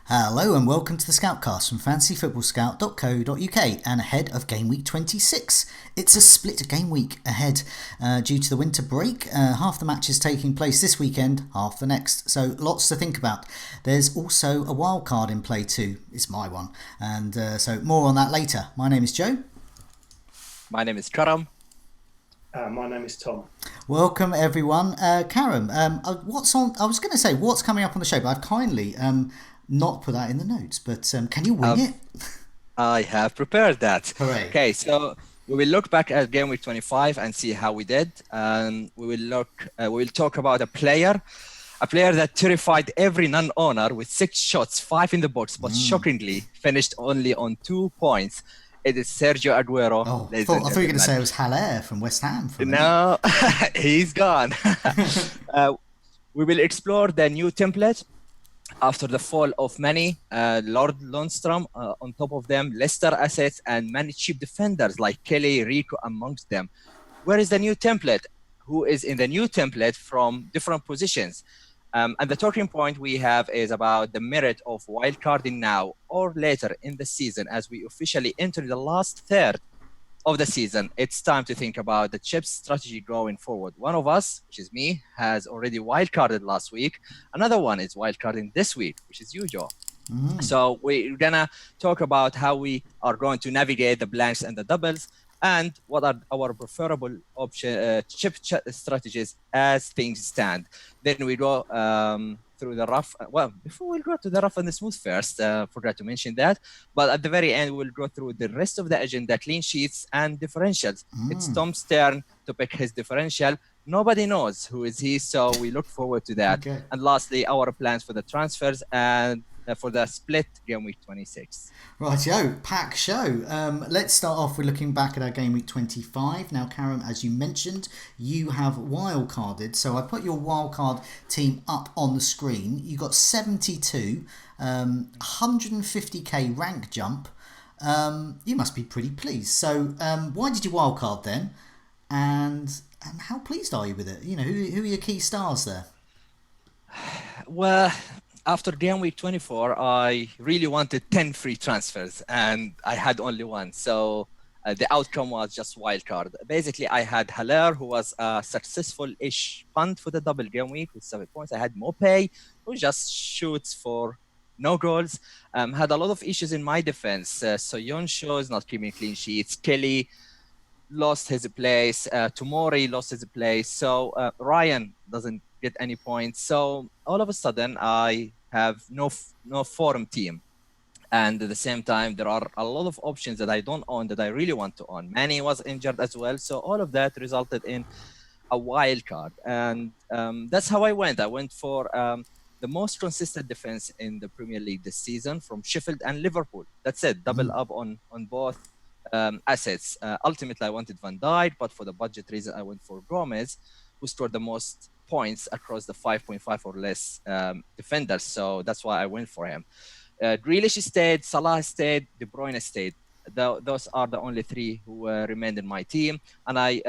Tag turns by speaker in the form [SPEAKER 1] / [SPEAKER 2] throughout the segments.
[SPEAKER 1] Hello and welcome to the Scoutcast from fantasyfootballscout.co.uk and ahead of Gameweek 26. It's a split game week ahead due to the winter break. Half the matches taking place this weekend, half the next. So lots to think about. There's also a wildcard in play too. It's my one. And so more on that later. My name is Joe.
[SPEAKER 2] My name is Karam.
[SPEAKER 3] My name is Tom.
[SPEAKER 1] Welcome everyone. Karam, what's on? I was going to say what's coming up on the show, but I've kindly not put that in the notes. But can you wing it?
[SPEAKER 2] I have prepared that.
[SPEAKER 1] Hooray.
[SPEAKER 2] Okay, so we will look back at Gameweek 25 and see how we did. And we will talk about a player that terrified every non-owner with 6 shots, 5 in the box, but shockingly finished only on 2 points. It is Sergio Aguero.
[SPEAKER 1] Oh, I thought you were going to say it was Haller from West Ham.
[SPEAKER 2] No, he's gone. We will explore the new template after the fall of many. Lord Lundstrom on top of them, Leicester assets, and many cheap defenders like Kelly, Rico amongst them. Where is the new template? Who is in the new template from different positions? And the talking point we have is about the merit of wildcarding now or later in the season as we officially enter the last third of the season. It's time to think about the chip strategy going forward. One of us, which is me, has already wildcarded last week. Another one is wildcarding this week, which is you, Joe. So we're gonna talk about how we are going to navigate the blanks and the doubles, and what are our preferable option chip strategies as things stand. Then we go through the rough. Well, before we go to the rough and the smooth first, forgot to mention that. But at the very end, we'll go through the rest of the agenda, clean sheets and differentials. It's Tom's turn to pick his differential. Nobody knows who is he, so we look forward to that.
[SPEAKER 1] Okay.
[SPEAKER 2] And lastly, our plans for the transfers and for the split game week 26.
[SPEAKER 1] Rightio, pack show. Let's start off with looking back at our game week 25. Now, Karam, as you mentioned, you have wildcarded. So I put your wildcard team up on the screen. You got 72, 150k rank jump. You must be pretty pleased. So why did you wildcard then? And how pleased are you with it? You know, who are your key stars there?
[SPEAKER 2] Well, after game week 24, I really wanted 10 free transfers and I had only one. So the outcome was just wildcard. Basically, I had Haller, who was a successful-ish punt for the double game week with 7 points. I had Mopay, who just shoots for no goals. Had a lot of issues in my defense. So Yonsho is not keeping clean sheets. Kelly lost his place. Tomori lost his place. So Ryan doesn't get any points. So all of a sudden I have no forum team, and at the same time there are a lot of options that I don't own that I really want to own. Manny was injured as well, so all of that resulted in a wild card, and that's how I went for the most consistent defense in the Premier League this season from Sheffield and Liverpool. That's it, double up on both assets. Ultimately I wanted Van Dijk, but for the budget reason I went for Gomez, who scored the most points across the 5.5 or less defenders. So that's why I went for him. Grealish stayed, Salah stayed, De Bruyne stayed. Those are the only 3 who remained in my team. And I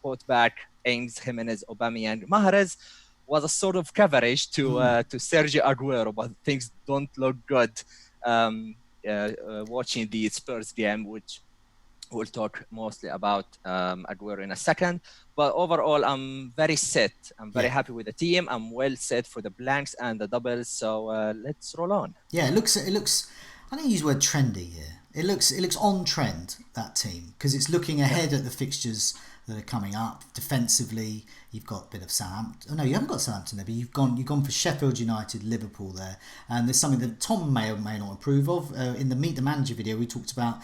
[SPEAKER 2] brought back Ings, Jimenez, Aubameyang. Mahrez was a sort of coverage to Sergio Agero, but things don't look good watching the Spurs game, which we'll talk mostly about Aguero in a second. But overall, I'm very set. I'm very happy with the team. I'm well set for the blanks and the doubles. So let's roll on.
[SPEAKER 1] Yeah, it looks. I don't use the word trendy here. It looks on trend, that team, because it's looking ahead at the fixtures that are coming up. Defensively, you've got a bit of Southampton. Oh, no, you haven't got Southampton there, but you've gone for Sheffield United, Liverpool there, and there's something that Tom may or may not approve of. In the Meet the Manager video, we talked about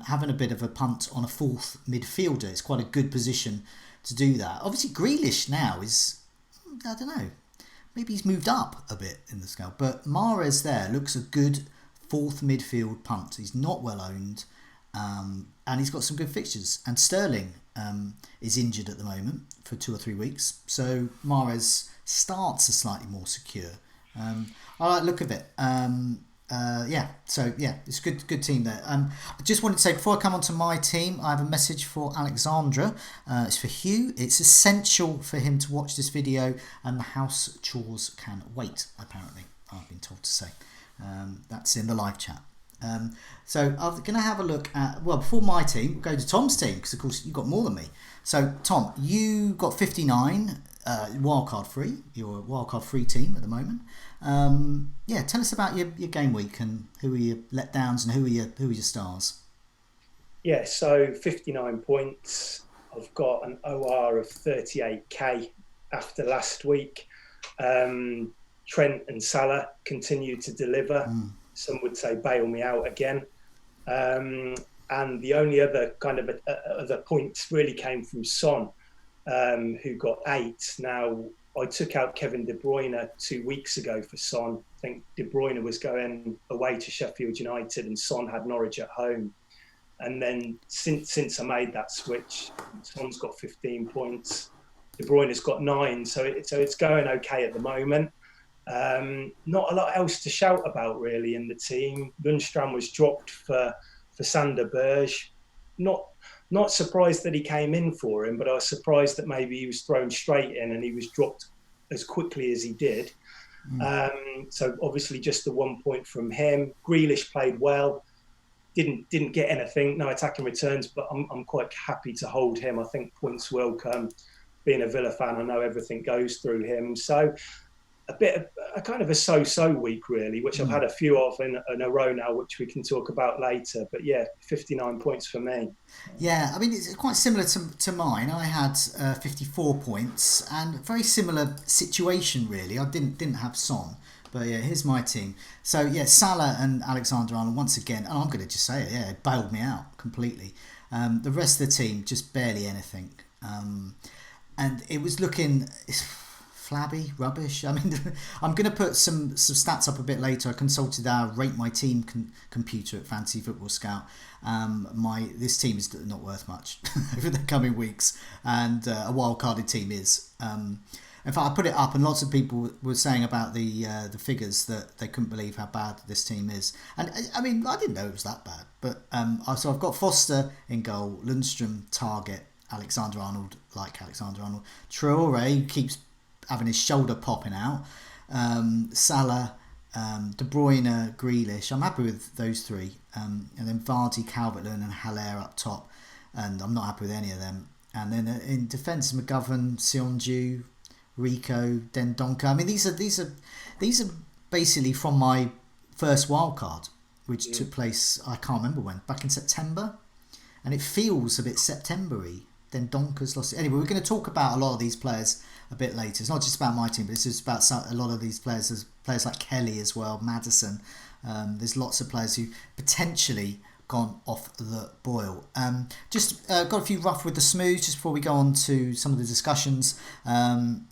[SPEAKER 1] having a bit of a punt on a 4th midfielder. It's quite a good position to do that. Obviously, Grealish now is, I don't know, maybe he's moved up a bit in the scale, but Mahrez there looks a good 4th midfield punt. He's not well owned, and he's got some good fixtures. And Sterling is injured at the moment for 2 or 3 weeks, so Mahrez starts are slightly more secure. I like the look of it. It's a good team there. I just wanted to say, before I come on to my team, I have a message for Alexandra. It's for Hugh. It's essential for him to watch this video, and the house chores can wait, apparently, I've been told to say. That's in the live chat. So I'm going to have a look at, well, before my team, we'll go to Tom's team, because of course you've got more than me. So Tom, you got 59 wildcard free. You're a wildcard free team at the moment. Tell us about your game week and who are your letdowns and who are your stars.
[SPEAKER 3] Yeah, so 59 points. I've got an OR of 38k after last week. Trent and Salah continue to deliver. Some would say bail me out again. And the only other kind of other points really came from Son, who got 8. Now, I took out Kevin De Bruyne 2 weeks ago for Son. I think De Bruyne was going away to Sheffield United and Son had Norwich at home. And then since I made that switch, Son's got 15 points. De Bruyne's got 9, so it's going okay at the moment. Not a lot else to shout about really in the team. Lundstram was dropped for Sander Berge. Not surprised that he came in for him, but I was surprised that maybe he was thrown straight in and he was dropped as quickly as he did. So obviously just the 1 point from him. Grealish played well. Didn't get anything, no attacking returns, but I'm quite happy to hold him. I think points will come. Being a Villa fan, I know everything goes through him. So a bit of a kind of a so-so week, really, which I've had a few of in a row now, which we can talk about later. But yeah, 59 points for me.
[SPEAKER 1] Yeah, I mean, it's quite similar to mine. I had 54 points and very similar situation, really. I didn't have Son. But yeah, here's my team. So yeah, Salah and Alexander-Arnold once again, and I'm going to just say it, yeah, it bailed me out completely. The rest of the team, just barely anything. And it was looking flabby, rubbish. I mean, I'm going to put some stats up a bit later. I consulted our Rate My Team computer at Fantasy Football Scout. This team is not worth much over the coming weeks, and a wildcarded team is. In fact, I put it up, and lots of people were saying about the figures that they couldn't believe how bad this team is. And I mean, I didn't know it was that bad. But so I've got Foster in goal, Lundstram, Target, Alexander-Arnold, Traore, who keeps having his shoulder popping out, Salah, De Bruyne, Grealish. I'm happy with those three. And then Vardy, Calvert-Lewin and Haller up top. And I'm not happy with any of them. And then in defence, McGovern, Sionju, Rico, Dendonka. I mean, these are basically from my first wildcard, which took place, I can't remember when, back in September, and it feels a bit September-y. Dendonka's lost it. Anyway, we're going to talk about a lot of these players a bit later. It's not just about my team, but it's just about a lot of these players. There's players like Kelly as well, Maddison. There's lots of players who potentially gone off the boil. Just got a few rough with the smooth just before we go on to some of the discussions.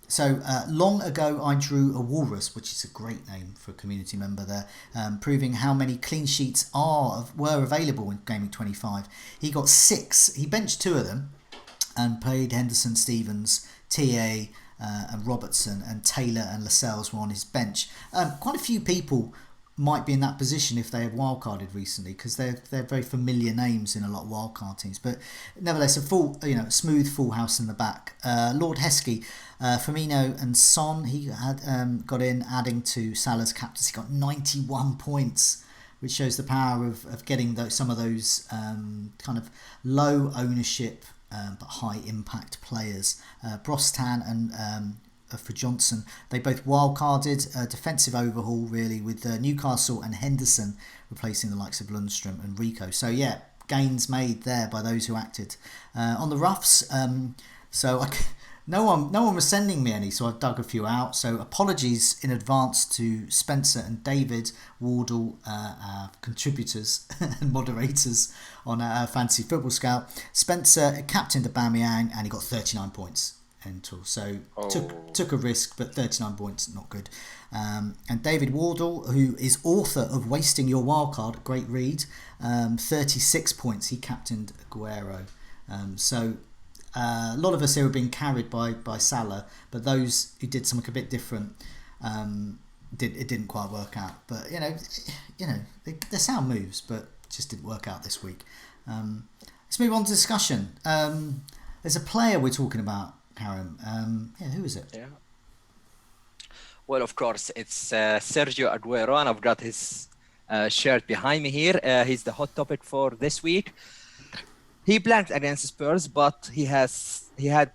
[SPEAKER 1] So long ago I drew a walrus, which is a great name for a community member there, proving how many clean sheets were available in Gameweek 25. He got 6. He benched 2 of them and played Henderson, Stevens, TA and Robertson, and Taylor and Lascelles were on his bench. Quite a few people might be in that position if they have wildcarded recently, because they're very familiar names in a lot of wildcard teams. But nevertheless, a smooth full house in the back. Lord Heskey, Firmino and Son, he had got in, adding to Salah's captaincy. He got 91 points, which shows the power of getting some of those kind of low ownership but high impact players. Brostan and for Johnson, they both wildcarded. A defensive overhaul really, with Newcastle and Henderson replacing the likes of Lundstram and Rico. So yeah, gains made there by those who acted. On the roughs, no one was sending me any, so I've dug a few out. So apologies in advance to Spencer and David Wardle, our contributors and moderators on our Fantasy Football Scout. Spencer captained Aubameyang and he got 39 points. So took a risk, but 39 points, not good. And David Wardle, who is author of Wasting Your Wildcard, great read, 36 points. He captained Aguero. So a lot of us here have been carried by Salah, but those who did something a bit different, it didn't quite work out. But they're sound moves, but just didn't work out this week. Let's move on to discussion. There's a player we're talking about, Karam. Who is it?
[SPEAKER 2] Yeah. Well, of course, it's Sergio Agüero, and I've got his shirt behind me here. He's the hot topic for this week. He blanked against Spurs, but he had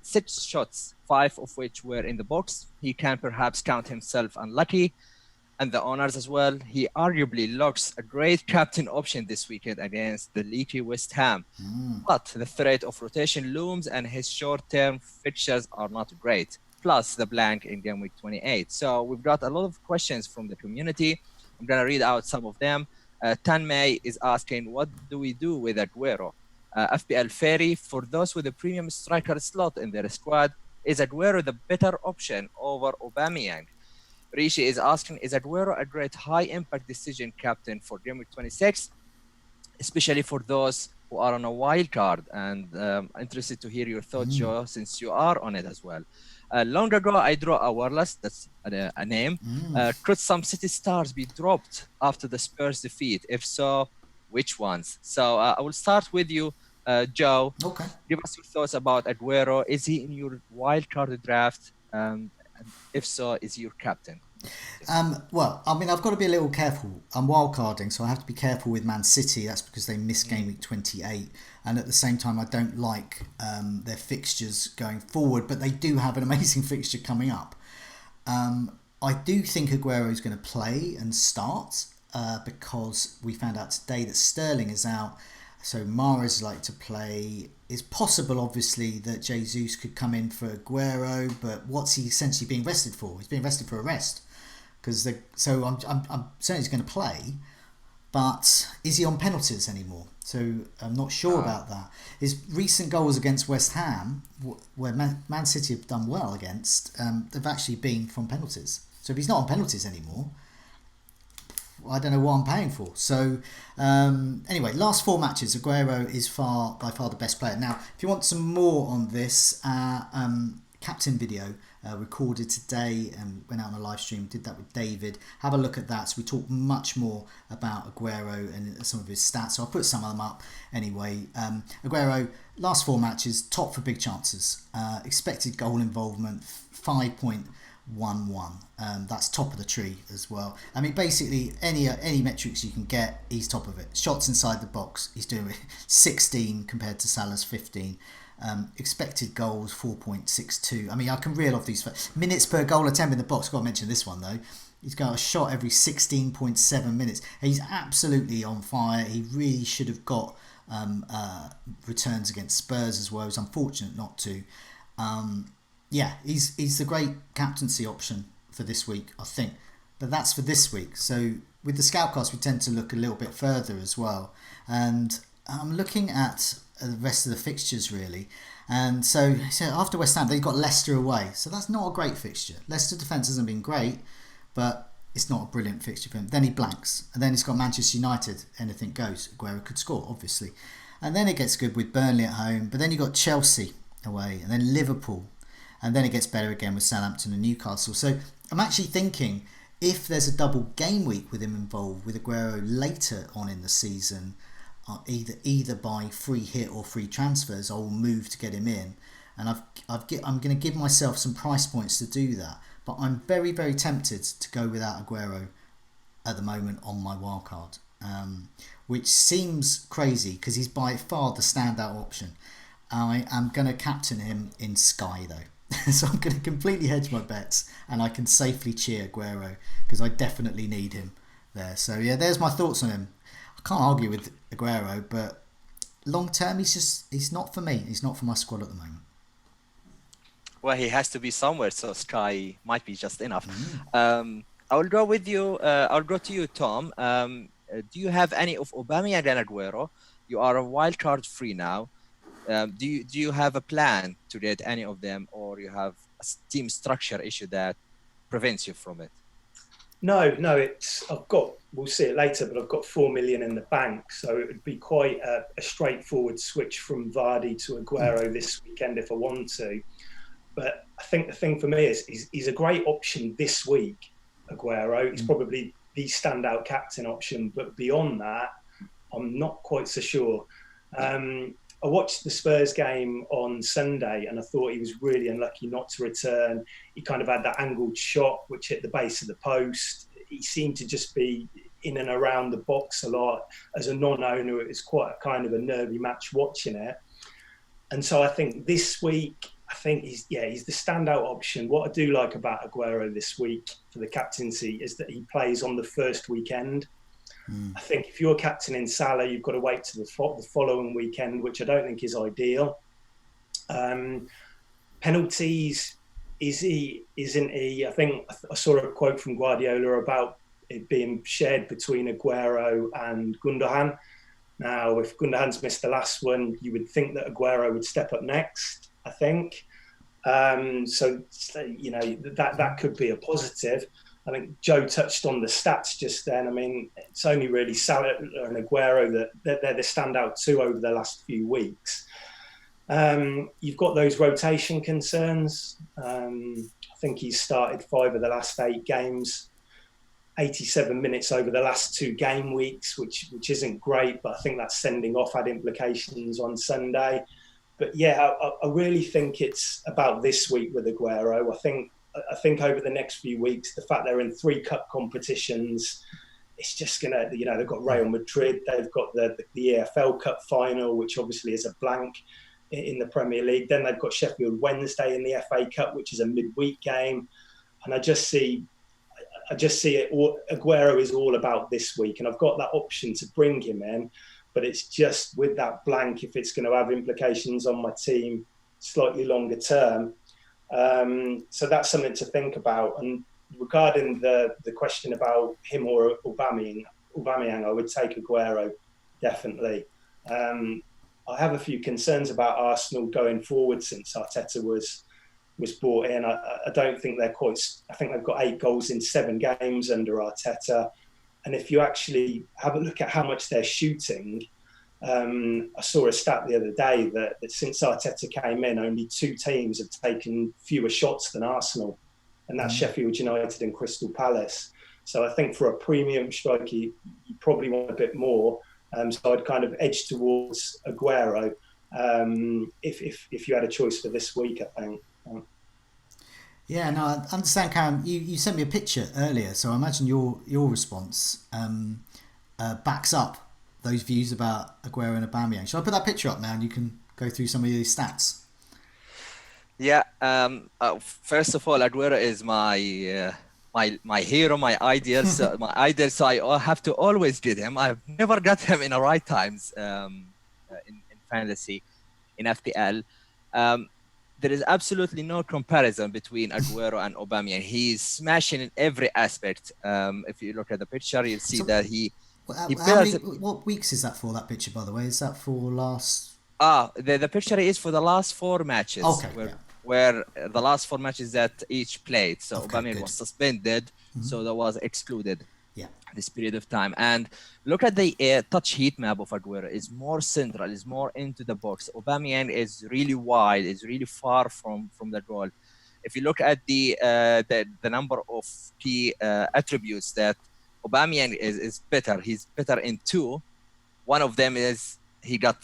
[SPEAKER 2] 6 shots, 5 of which were in the box. He can perhaps count himself unlucky, and the owners as well. He arguably looks a great captain option this weekend against the leaky West Ham. But the threat of rotation looms, and his short-term fixtures are not great. Plus the blank in Gameweek 28. So we've got a lot of questions from the community. I'm going to read out some of them. Tanmay is asking, what do we do with Aguero? FPL Ferry, for those with a premium striker slot in their squad, is Aguero the better option over Aubameyang? Rishi is asking, is Aguero a great high-impact decision captain for Gameweek 26, especially for those who are on a wild card? And I'm interested to hear your thoughts, Joe, since you are on it as well. Long ago, I drew a wireless, that's a name. Could some City stars be dropped after the Spurs defeat? If so, which ones? So I will start with you, Joe.
[SPEAKER 1] Okay.
[SPEAKER 2] Give us your thoughts about Aguero. Is he in your wildcard draft? And if so, is he your captain?
[SPEAKER 1] Well, I mean, I've got to be a little careful. I'm wildcarding, so I have to be careful with Man City. That's because they missed Game Week 28. And at the same time, I don't like their fixtures going forward, but they do have an amazing fixture coming up. I do think Aguero is going to play and start because we found out today that Sterling is out. So Mahrez is like to play. It's possible, obviously, that Jesus could come in for Aguero, but what's he essentially being rested for? He's being rested for a rest. So I'm certainly he's going to play, but is he on penalties anymore? So I'm not sure about that. His recent goals against West Ham, where Man City have done well against, they've actually been from penalties. So if he's not on penalties anymore, I don't know what I'm paying for. So anyway, last 4 matches, Aguero is by far the best player. Now, if you want some more on this, captain video recorded today and went out on a live stream, did that with David. Have a look at that. So we talk much more about Aguero and some of his stats. So I'll put some of them up anyway. Aguero, last 4 matches, top for big chances. Expected goal involvement, 5.11. That's top of the tree as well. I mean, basically any metrics you can get, he's top of it. Shots inside the box, he's doing 16 compared to Salah's 15. Expected goals 4.62. I mean, I can reel off these minutes per goal attempt in the box. Got to mention this one though. He's got a shot every 16.7 minutes. He's absolutely on fire. He really should have got returns against Spurs as well. It was unfortunate not to. He's the great captaincy option for this week, I think. But that's for this week. So with the Scoutcast, we tend to look a little bit further as well. And I'm looking at the rest of the fixtures really, and so after West Ham they've got Leicester away, so that's not a great fixture. Leicester defence hasn't been great, but it's not a brilliant fixture for him. Then he blanks, and then he's got Manchester United. Anything goes. Aguero could score obviously, and then it gets good with Burnley at home, but then you got Chelsea away, and then Liverpool, and then it gets better again with Southampton and Newcastle. So I'm actually thinking if there's a double game week with him involved with Aguero later on in the season, either by free hit or free transfers, I'll move to get him in, and I'm going to give myself some price points to do that. But I'm very, very tempted to go without Aguero at the moment on my wildcard, which seems crazy because he's by far the standout option. I am going to captain him in Sky though, so I'm going to completely hedge my bets, and I can safely cheer Aguero because I definitely need him there. So yeah, there's my thoughts on him. Can't argue with Aguero, but long term he's not for me. He's not for my squad at the moment.
[SPEAKER 2] Well, he has to be somewhere, so Sky might be just enough. I will go with you. I'll go to you, Tom. Do you have any of Aubameyang and Aguero? You are a wild card free now. Do you have a plan to get any of them, or you have a team structure issue that prevents you from it?
[SPEAKER 3] No, we'll see it later, but I've got 4 million in the bank, so it would be quite a straightforward switch from Vardy to Aguero this weekend if I want to. But I think the thing for me is he's a great option this week, Aguero. He's probably the standout captain option, but beyond that, I'm not quite so sure. I watched the Spurs game on Sunday and I thought he was really unlucky not to return. He kind of had that angled shot which hit the base of the post. He seemed to just be in and around the box a lot. As a non-owner, it was quite a kind of a nervy match watching it. And so I think this week, he's the standout option. What I do like about Aguero this week for the captaincy is that he plays on the first weekend. I think if you're captaining Salah, you've got to wait to the following weekend, which I don't think is ideal. Penalties, isn't he? I think I saw a quote from Guardiola about it being shared between Aguero and Gundogan. Now, if Gundogan's missed the last one, you would think that Aguero would step up next, I think. So, you know, that could be a positive. I think Joe touched on the stats just then. I mean, it's only really Salah and Aguero that they're the standout two over the last few weeks. You've got those rotation concerns. I think he's started 5 of the last 8 games, 87 minutes over the last 2 game weeks, which isn't great, but I think that sending off had implications on Sunday. But yeah, I really think it's about this week with Aguero. I think over the next few weeks, the fact they're in 3 cup competitions, it's just going to, you know, they've got Real Madrid, they've got the EFL Cup final, which obviously is a blank in the Premier League. Then they've got Sheffield Wednesday in the FA Cup, which is a midweek game. And I just see it. Aguero is all about this week. And I've got that option to bring him in, but it's just with that blank, if it's going to have implications on my team slightly longer term. So that's something to think about. And regarding the question about him or Aubameyang, I would take Aguero, definitely. I have a few concerns about Arsenal going forward since Arteta was brought in. I don't think they're quite... I think they've got 8 goals in 7 games under Arteta. And if you actually have a look at how much they're shooting... I saw a stat the other day that since Arteta came in, only 2 teams have taken fewer shots than Arsenal, and that's Sheffield United and Crystal Palace. So I think for a premium striker, you probably want a bit more. So I'd kind of edge towards Aguero if you had a choice for this week, I think.
[SPEAKER 1] Yeah, no, I understand, Karam. You sent me a picture earlier, so I imagine your response backs up those views about Aguero and Aubameyang. Shall I put that picture up now and you can go through some of these stats?
[SPEAKER 2] Yeah. First of all, Aguero is my my hero, my ideal. So I have to always get him. I've never got him in the right times in fantasy, in FPL. There is absolutely no comparison between Aguero and Aubameyang. He's smashing in every aspect. If you look at the picture, you'll see that he
[SPEAKER 1] what weeks is that for, that picture, by the way? Is that for last...
[SPEAKER 2] The picture is for the last 4 matches.
[SPEAKER 1] Okay,
[SPEAKER 2] where the last 4 matches that each played. So
[SPEAKER 1] okay,
[SPEAKER 2] Aubameyang was suspended, so that was excluded this period of time. And look at the touch heat map of Aguero. It's more central, it's more into the box. Aubameyang is really wide, is really far from the goal. If you look at the number of key attributes that Aubameyang is better. He's better in 2. One of them is he got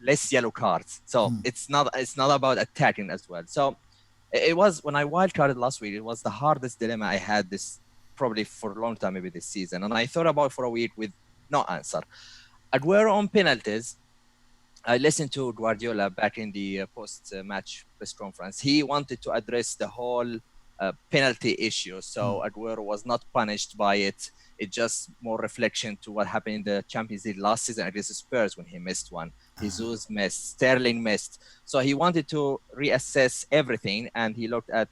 [SPEAKER 2] less yellow cards. So it's not about attacking as well. So it was, when I wildcarded last week, it was the hardest dilemma I had this probably for a long time, maybe this season. And I thought about for a week with no answer. Aguero on penalties. I listened to Guardiola back in the post-match press conference. He wanted to address the whole penalty issue. So Aguero was not punished by it. It just more reflection to what happened in the Champions League last season against the Spurs when he missed one. Jesus missed, Sterling missed. So he wanted to reassess everything, and he looked at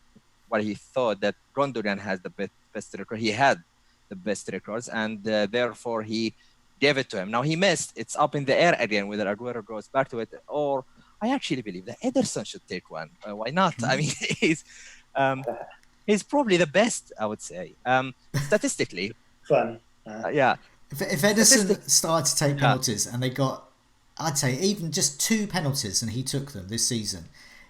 [SPEAKER 2] what he thought that Gundogan has the best record. He had the best records, and therefore he gave it to him. Now he missed. It's up in the air again whether Aguero goes back to it, or I actually believe that Ederson should take one. Why not? I mean, he's probably the best, I would say. Statistically.
[SPEAKER 3] Fun.
[SPEAKER 2] Yeah.
[SPEAKER 1] If Ederson started to take penalties and they got, I'd say, even just 2 penalties and he took them this season,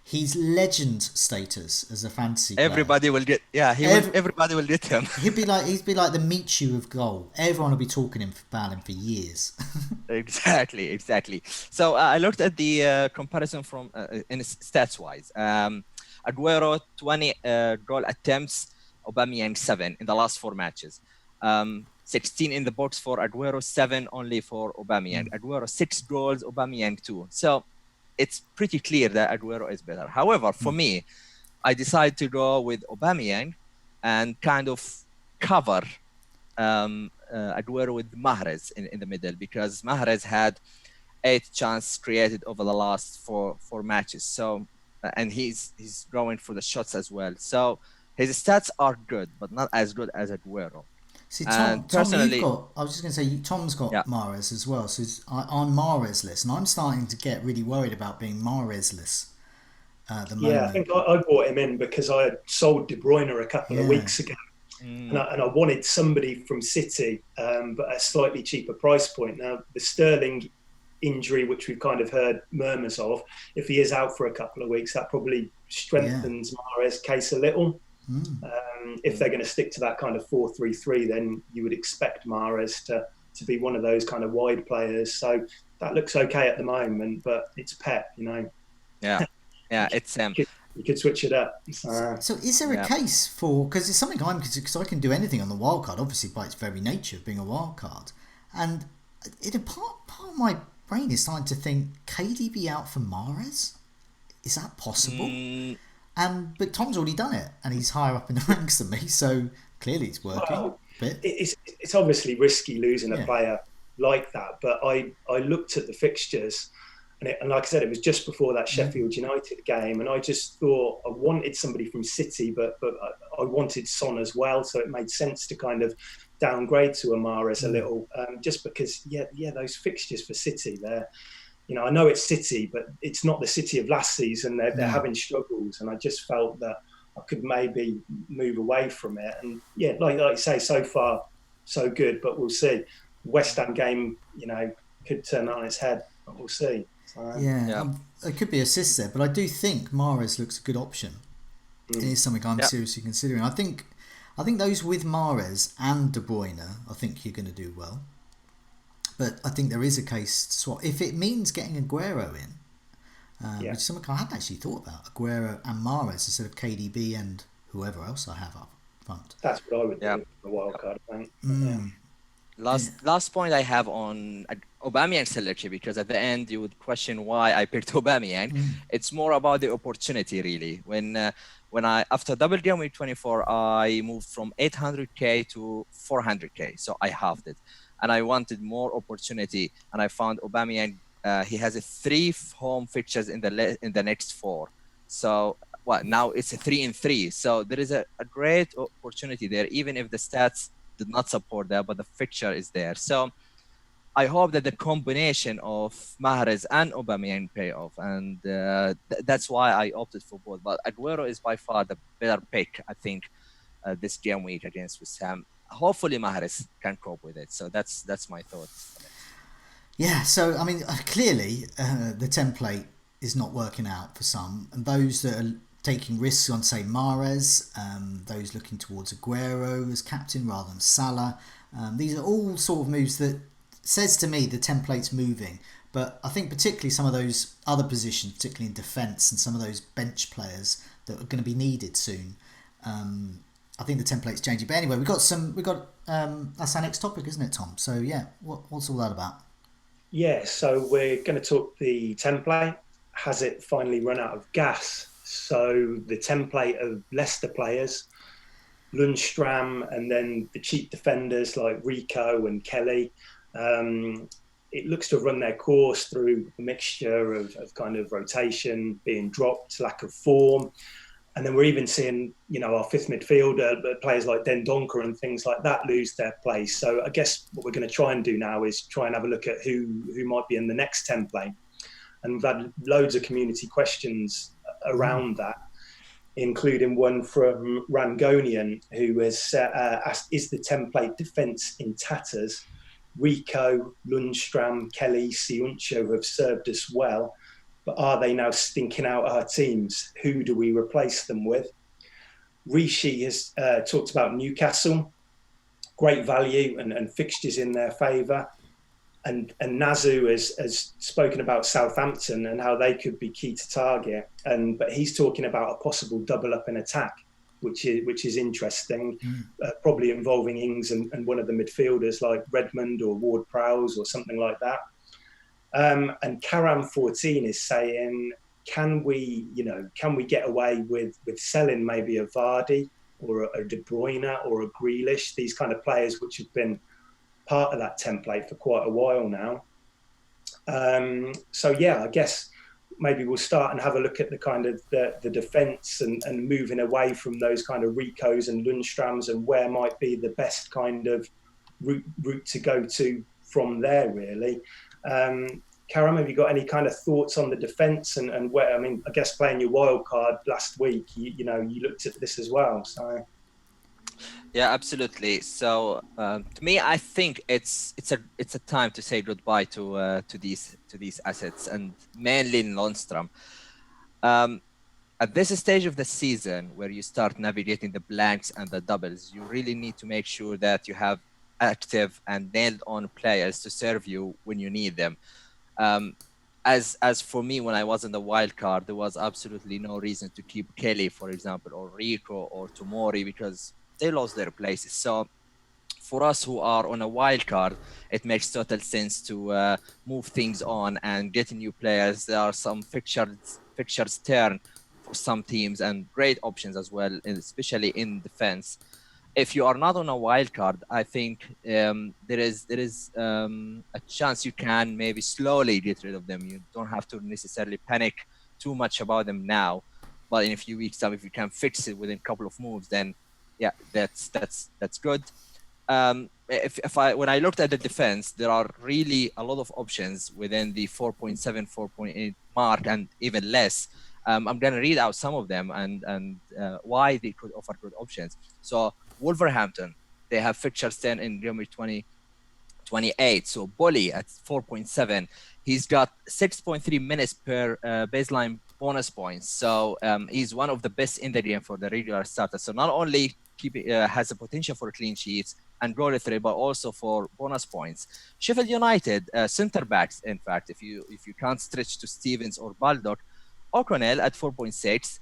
[SPEAKER 1] He's legend status as a fantasy player.
[SPEAKER 2] Everybody will get, everybody will get him.
[SPEAKER 1] He'd be like the Michu of goal. Everyone will be talking about him for years.
[SPEAKER 2] Exactly. So I looked at the comparison from in stats wise. Aguero 20 goal attempts, Aubameyang 7 in the last 4 matches. 16 in the box for Aguero, 7 only for Aubameyang. Aguero 6 goals, Aubameyang 2. So it's pretty clear that Aguero is better. However, for me, I decided to go with Aubameyang and kind of cover Aguero with Mahrez in the middle, because Mahrez had 8 chances created over the last four matches. So, and he's going for the shots as well. So his stats are good, but not as good as Aguero.
[SPEAKER 1] See, Tom, you've got, I was just going to say, Tom's got Mahrez as well. So I'm Mahrez-less, and I'm starting to get really worried about being Mahrez-less at the moment.
[SPEAKER 3] Yeah, I think I brought him in because I had sold De Bruyne a couple of weeks ago. And I wanted somebody from City, but at a slightly cheaper price point. Now, the Sterling injury, which we've kind of heard murmurs of, if he is out for a couple of weeks, that probably strengthens Mahrez's case a little. If they're going to stick to that kind of 4-3-3, then you would expect Mahrez to be one of those kind of wide players. So that looks okay at the moment, but it's Pep, you know.
[SPEAKER 2] Yeah, it's
[SPEAKER 3] you could switch it up.
[SPEAKER 1] So is there a case for, because it's something because I can do anything on the wildcard, obviously by its very nature of being a wildcard, and part of my brain is starting to think, KDB out for Mahrez? Is that possible? But Tom's already done it, and he's higher up in the ranks than me, so clearly it's working.
[SPEAKER 3] Well, it's obviously risky losing a player like that, but I looked at the fixtures, and like I said, it was just before that Sheffield United game, and I just thought I wanted somebody from City, but I wanted Son as well, so it made sense to kind of downgrade to Mahrez a little, just because those fixtures for City, they're, you know, I know it's City, but it's not the City of last season. They're having struggles, and I just felt that I could maybe move away from it. And like you say, so far so good, but we'll see. West Ham game, you know, could turn on its head, but we'll see. So,
[SPEAKER 1] it could be assists there, but I do think Mahrez looks a good option. It is something I'm seriously considering. I think those with Mahrez and De Bruyne, I think you're going to do well. But I think there is a case to swap. If it means getting Aguero in, which is something I hadn't actually thought about, Aguero and Mahrez instead of KDB and whoever else I have up front.
[SPEAKER 3] That's what I would do for the wildcard, I think.
[SPEAKER 2] Last point I have on Aubameyang selection, because at the end you would question why I picked Aubameyang. It's more about the opportunity, really. When I after double Gameweek 24, I moved from 800k to 400k, so I halved it. And I wanted more opportunity, and I found Aubameyang. He has 3 home fixtures in the next 4. So now it's a 3-3. So there is a great opportunity there, even if the stats did not support that, but the fixture is there. So I hope that the combination of Mahrez and Aubameyang pay off, and that's why I opted for both. But Aguero is by far the better pick, I think, this game week against West Ham. Hopefully Mahrez can cope with it. So that's my thoughts.
[SPEAKER 1] Yeah, so I mean, clearly the template is not working out for some, and those that are taking risks on, say, Mahrez, those looking towards Aguero as captain rather than Salah, these are all sort of moves that says to me the template's moving. But I think particularly some of those other positions, particularly in defence, and some of those bench players that are going to be needed soon, I think the template's changing. But anyway, that's our next topic, isn't it, Tom? So what's all that about?
[SPEAKER 3] Yeah, so we're going to talk the template. Has it finally run out of gas? So the template of Leicester players, Lundstram, and then the cheap defenders like Rico and Kelly, it looks to have run their course through a mixture of kind of rotation, being dropped, lack of form. And then we're even seeing, you know, our fifth midfielder, players like Dendoncker and things like that lose their place. So I guess what we're going to try and do now is try and have a look at who might be in the next template. And we've had loads of community questions around that, including one from Rangonian, who has asked, is the template defence in tatters? Rico, Lundstram, Kelly, Siuncho have served us well. but are they now stinking out our teams? Who do we replace them with? Rishi has talked about Newcastle, great value and fixtures in their favour. And Nazu has spoken about Southampton and how they could be key to target. But he's talking about a possible double up in attack, which is interesting, probably involving Ings and one of the midfielders like Redmond or Ward-Prowse or something like that. And Karam 14 is saying, can we get away with selling maybe a Vardy or a De Bruyne or a Grealish, these kind of players which have been part of that template for quite a while now. I guess maybe we'll start and have a look at the kind of the defence and moving away from those kind of Ricos and Lundstrams and where might be the best kind of route to go to from there, really. Karam, have you got any kind of thoughts on the defence and where? I mean, I guess playing your wild card last week, you looked at this as well. So,
[SPEAKER 2] yeah, absolutely. So to me, I think it's a time to say goodbye to these assets, and mainly in Lundstram. At this stage of the season, where you start navigating the blanks and the doubles, you really need to make sure that you have active and nailed-on players to serve you when you need them. As for me, when I was in the wild card, there was absolutely no reason to keep Kelly, for example, or Rico or Tomori, because they lost their places. So for us who are on a wild card, it makes total sense to move things on and get new players. There are some fixtures turn for some teams and great options as well, especially in defense. If you are not on a wild card, I think there is a chance you can maybe slowly get rid of them. You don't have to necessarily panic too much about them now, but in a few weeks' time, if you can fix it within a couple of moves, then yeah, that's good. When I looked at the defense, there are really a lot of options within the 4.7, 4.8 mark and even less. I'm gonna read out some of them and why they could offer good options. So Wolverhampton, they have fixtures 10 in Gameweek 28. So Bully at 4.7, he's got 6.3 minutes per baseline bonus points. So he's one of the best in the game for the regular starter. So not only has the potential for clean sheets and goal threat, but also for bonus points. Sheffield United center backs, in fact, if you can't stretch to Stevens or Baldock, O'Connell at 4.6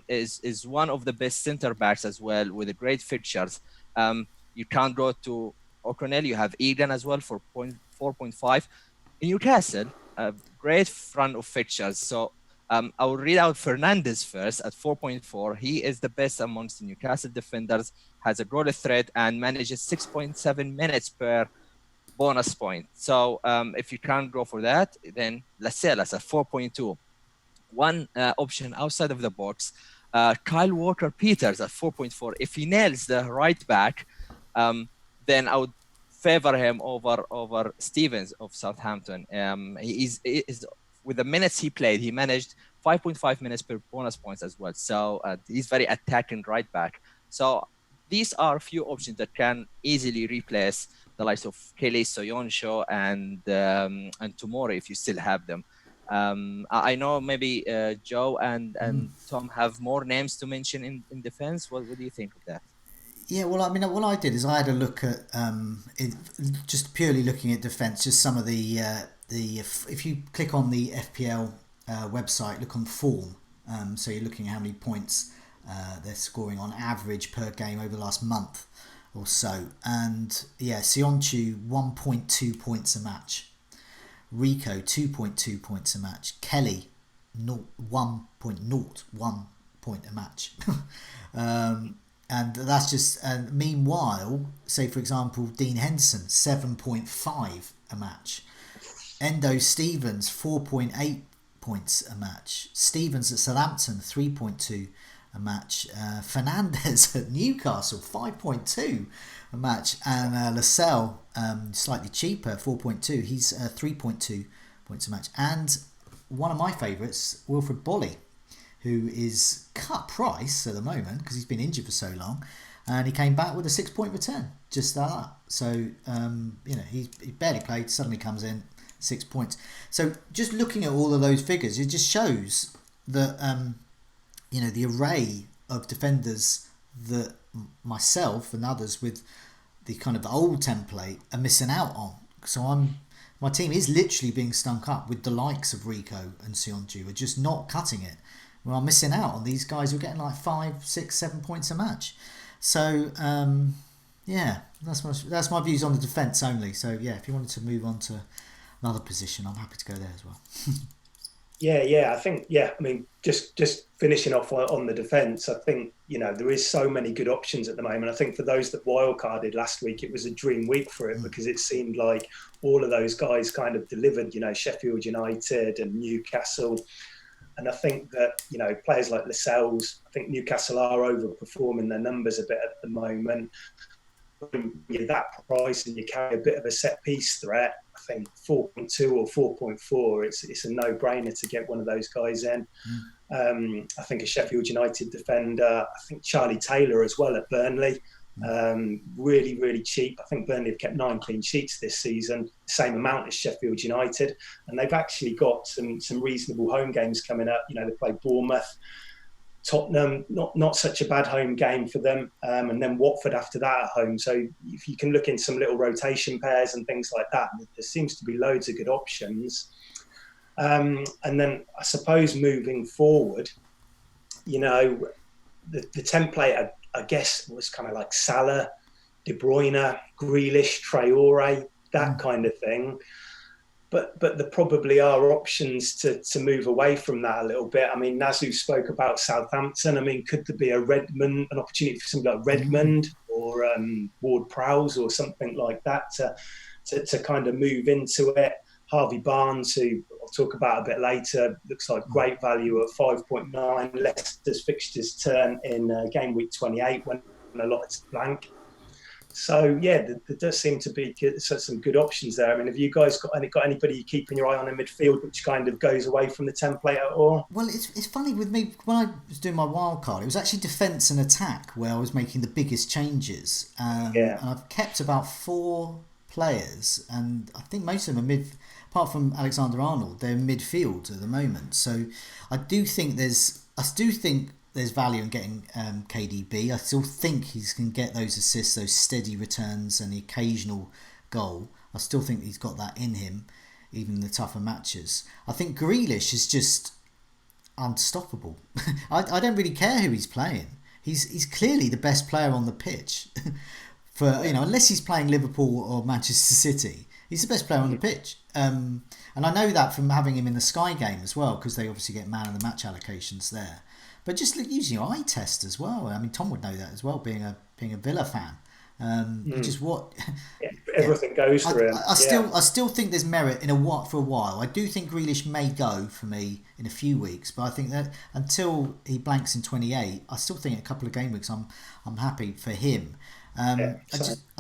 [SPEAKER 2] is one of the best center backs as well, with a great fixtures. You can't go to O'Connell. You have Egan as well for 4.5. In Newcastle, great front of fixtures. So I will read out Fernandez first at 4.4. He is the best amongst the Newcastle defenders, has a goal threat and manages 6.7 minutes per bonus point. So if you can't go for that, then Lascelles at 4.2. One option outside of the box, Kyle Walker-Peters at 4.4. If he nails the right back, then I would favor him over Stevens of Southampton. He is with the minutes he played, he managed 5.5 minutes per bonus points as well. So he's very attacking right back. So these are a few options that can easily replace the likes of Kelly, Soyuncu, and Tomori if you still have them. I know maybe Joe and Tom have more names to mention in defense. What do you think of that?
[SPEAKER 1] Yeah, well, I mean, what I did is I had a look at just purely looking at defence, just some of the if you click on the FPL website, look on form. So you're looking at how many points they're scoring on average per game over the last month or so. And yeah, Soyuncu 1.2 points a match. Rico 2.2 points a match. Kelly 1.01 point a match. And that's just, and meanwhile, say for example, Dean Henderson 7.5 a match. Endo Stevens 4.8 points a match. Stevens at Southampton 3.2 a match. Fernandez at Newcastle 5.2 a match, and Lascelles slightly cheaper 4.2. He's 3.2 points a match. And one of my favourites, Wilfred Bolly, who is cut price at the moment because he's been injured for so long, and he came back with a 6-point return just like that. So he barely played, suddenly comes in points. So just looking at all of those figures, it just shows that the array of defenders that myself and others with the kind of the old template are missing out on. So my team is literally being stunk up with the likes of Rico and Sionju are just not cutting it. Well, I'm missing out on these guys who are getting like 5, 6, 7 points a match. So that's my views on the defence only. So yeah, if you wanted to move on to another position, I'm happy to go there as well.
[SPEAKER 3] I think I mean, just finishing off on the defence, I think there is so many good options at the moment. I think for those that wildcarded last week, it was a dream week for it because it seemed like all of those guys kind of delivered. Sheffield United and Newcastle. And I think that, players like Lascelles, I think Newcastle are overperforming their numbers a bit at the moment. You're that price and you carry a bit of a set piece threat, I think 4.2 or 4.4, it's a no-brainer to get one of those guys in. I think a Sheffield United defender, I think Charlie Taylor as well at Burnley. Really, really cheap. I think Burnley have kept 9 clean sheets this season, the same amount as Sheffield United, and they've actually got some reasonable home games coming up. They play Bournemouth, Tottenham, not such a bad home game for them, and then Watford after that at home. So if you can look in some little rotation pairs and things like that, there seems to be loads of good options. And then I suppose moving forward, the template I guess was kind of like Salah, De Bruyne, Grealish, Traore, that kind of thing. But there probably are options to move away from that a little bit. I mean, Nazu spoke about Southampton. I mean, could there be an opportunity for somebody like Redmond or Ward-Prowse or something like that to kind of move into it? Harvey Barnes, who I'll talk about a bit later, looks like great value at 5.9. Leicester's fixtures turn in game week 28 when a lot is blank. So yeah, there does seem to be some good options there. I mean, have you guys got anybody you're keeping your eye on in midfield which kind of goes away from the template at all?
[SPEAKER 1] Well, it's funny with me, when I was doing my wild card, it was actually defence and attack where I was making the biggest changes. And I've kept about 4 players, and I think most of them are apart from Alexander-Arnold, they're midfield at the moment. So I do think there's value in getting KDB. I still think he can get those assists, those steady returns and the occasional goal. I still think he's got that in him, even in the tougher matches. I think Grealish is just unstoppable. I don't really care who he's playing. He's clearly the best player on the pitch. For unless he's playing Liverpool or Manchester City, he's the best player on the pitch. And I know that from having him in the Sky game as well, because they obviously get man of the match allocations there. But just using your eye test as well. I mean, Tom would know that as well, being a Villa fan.
[SPEAKER 3] Everything goes through him.
[SPEAKER 1] I still think there's merit for a while. I do think Grealish may go for me in a few weeks, but I think that until he blanks in 28, I still think a couple of game weeks I'm happy for him. I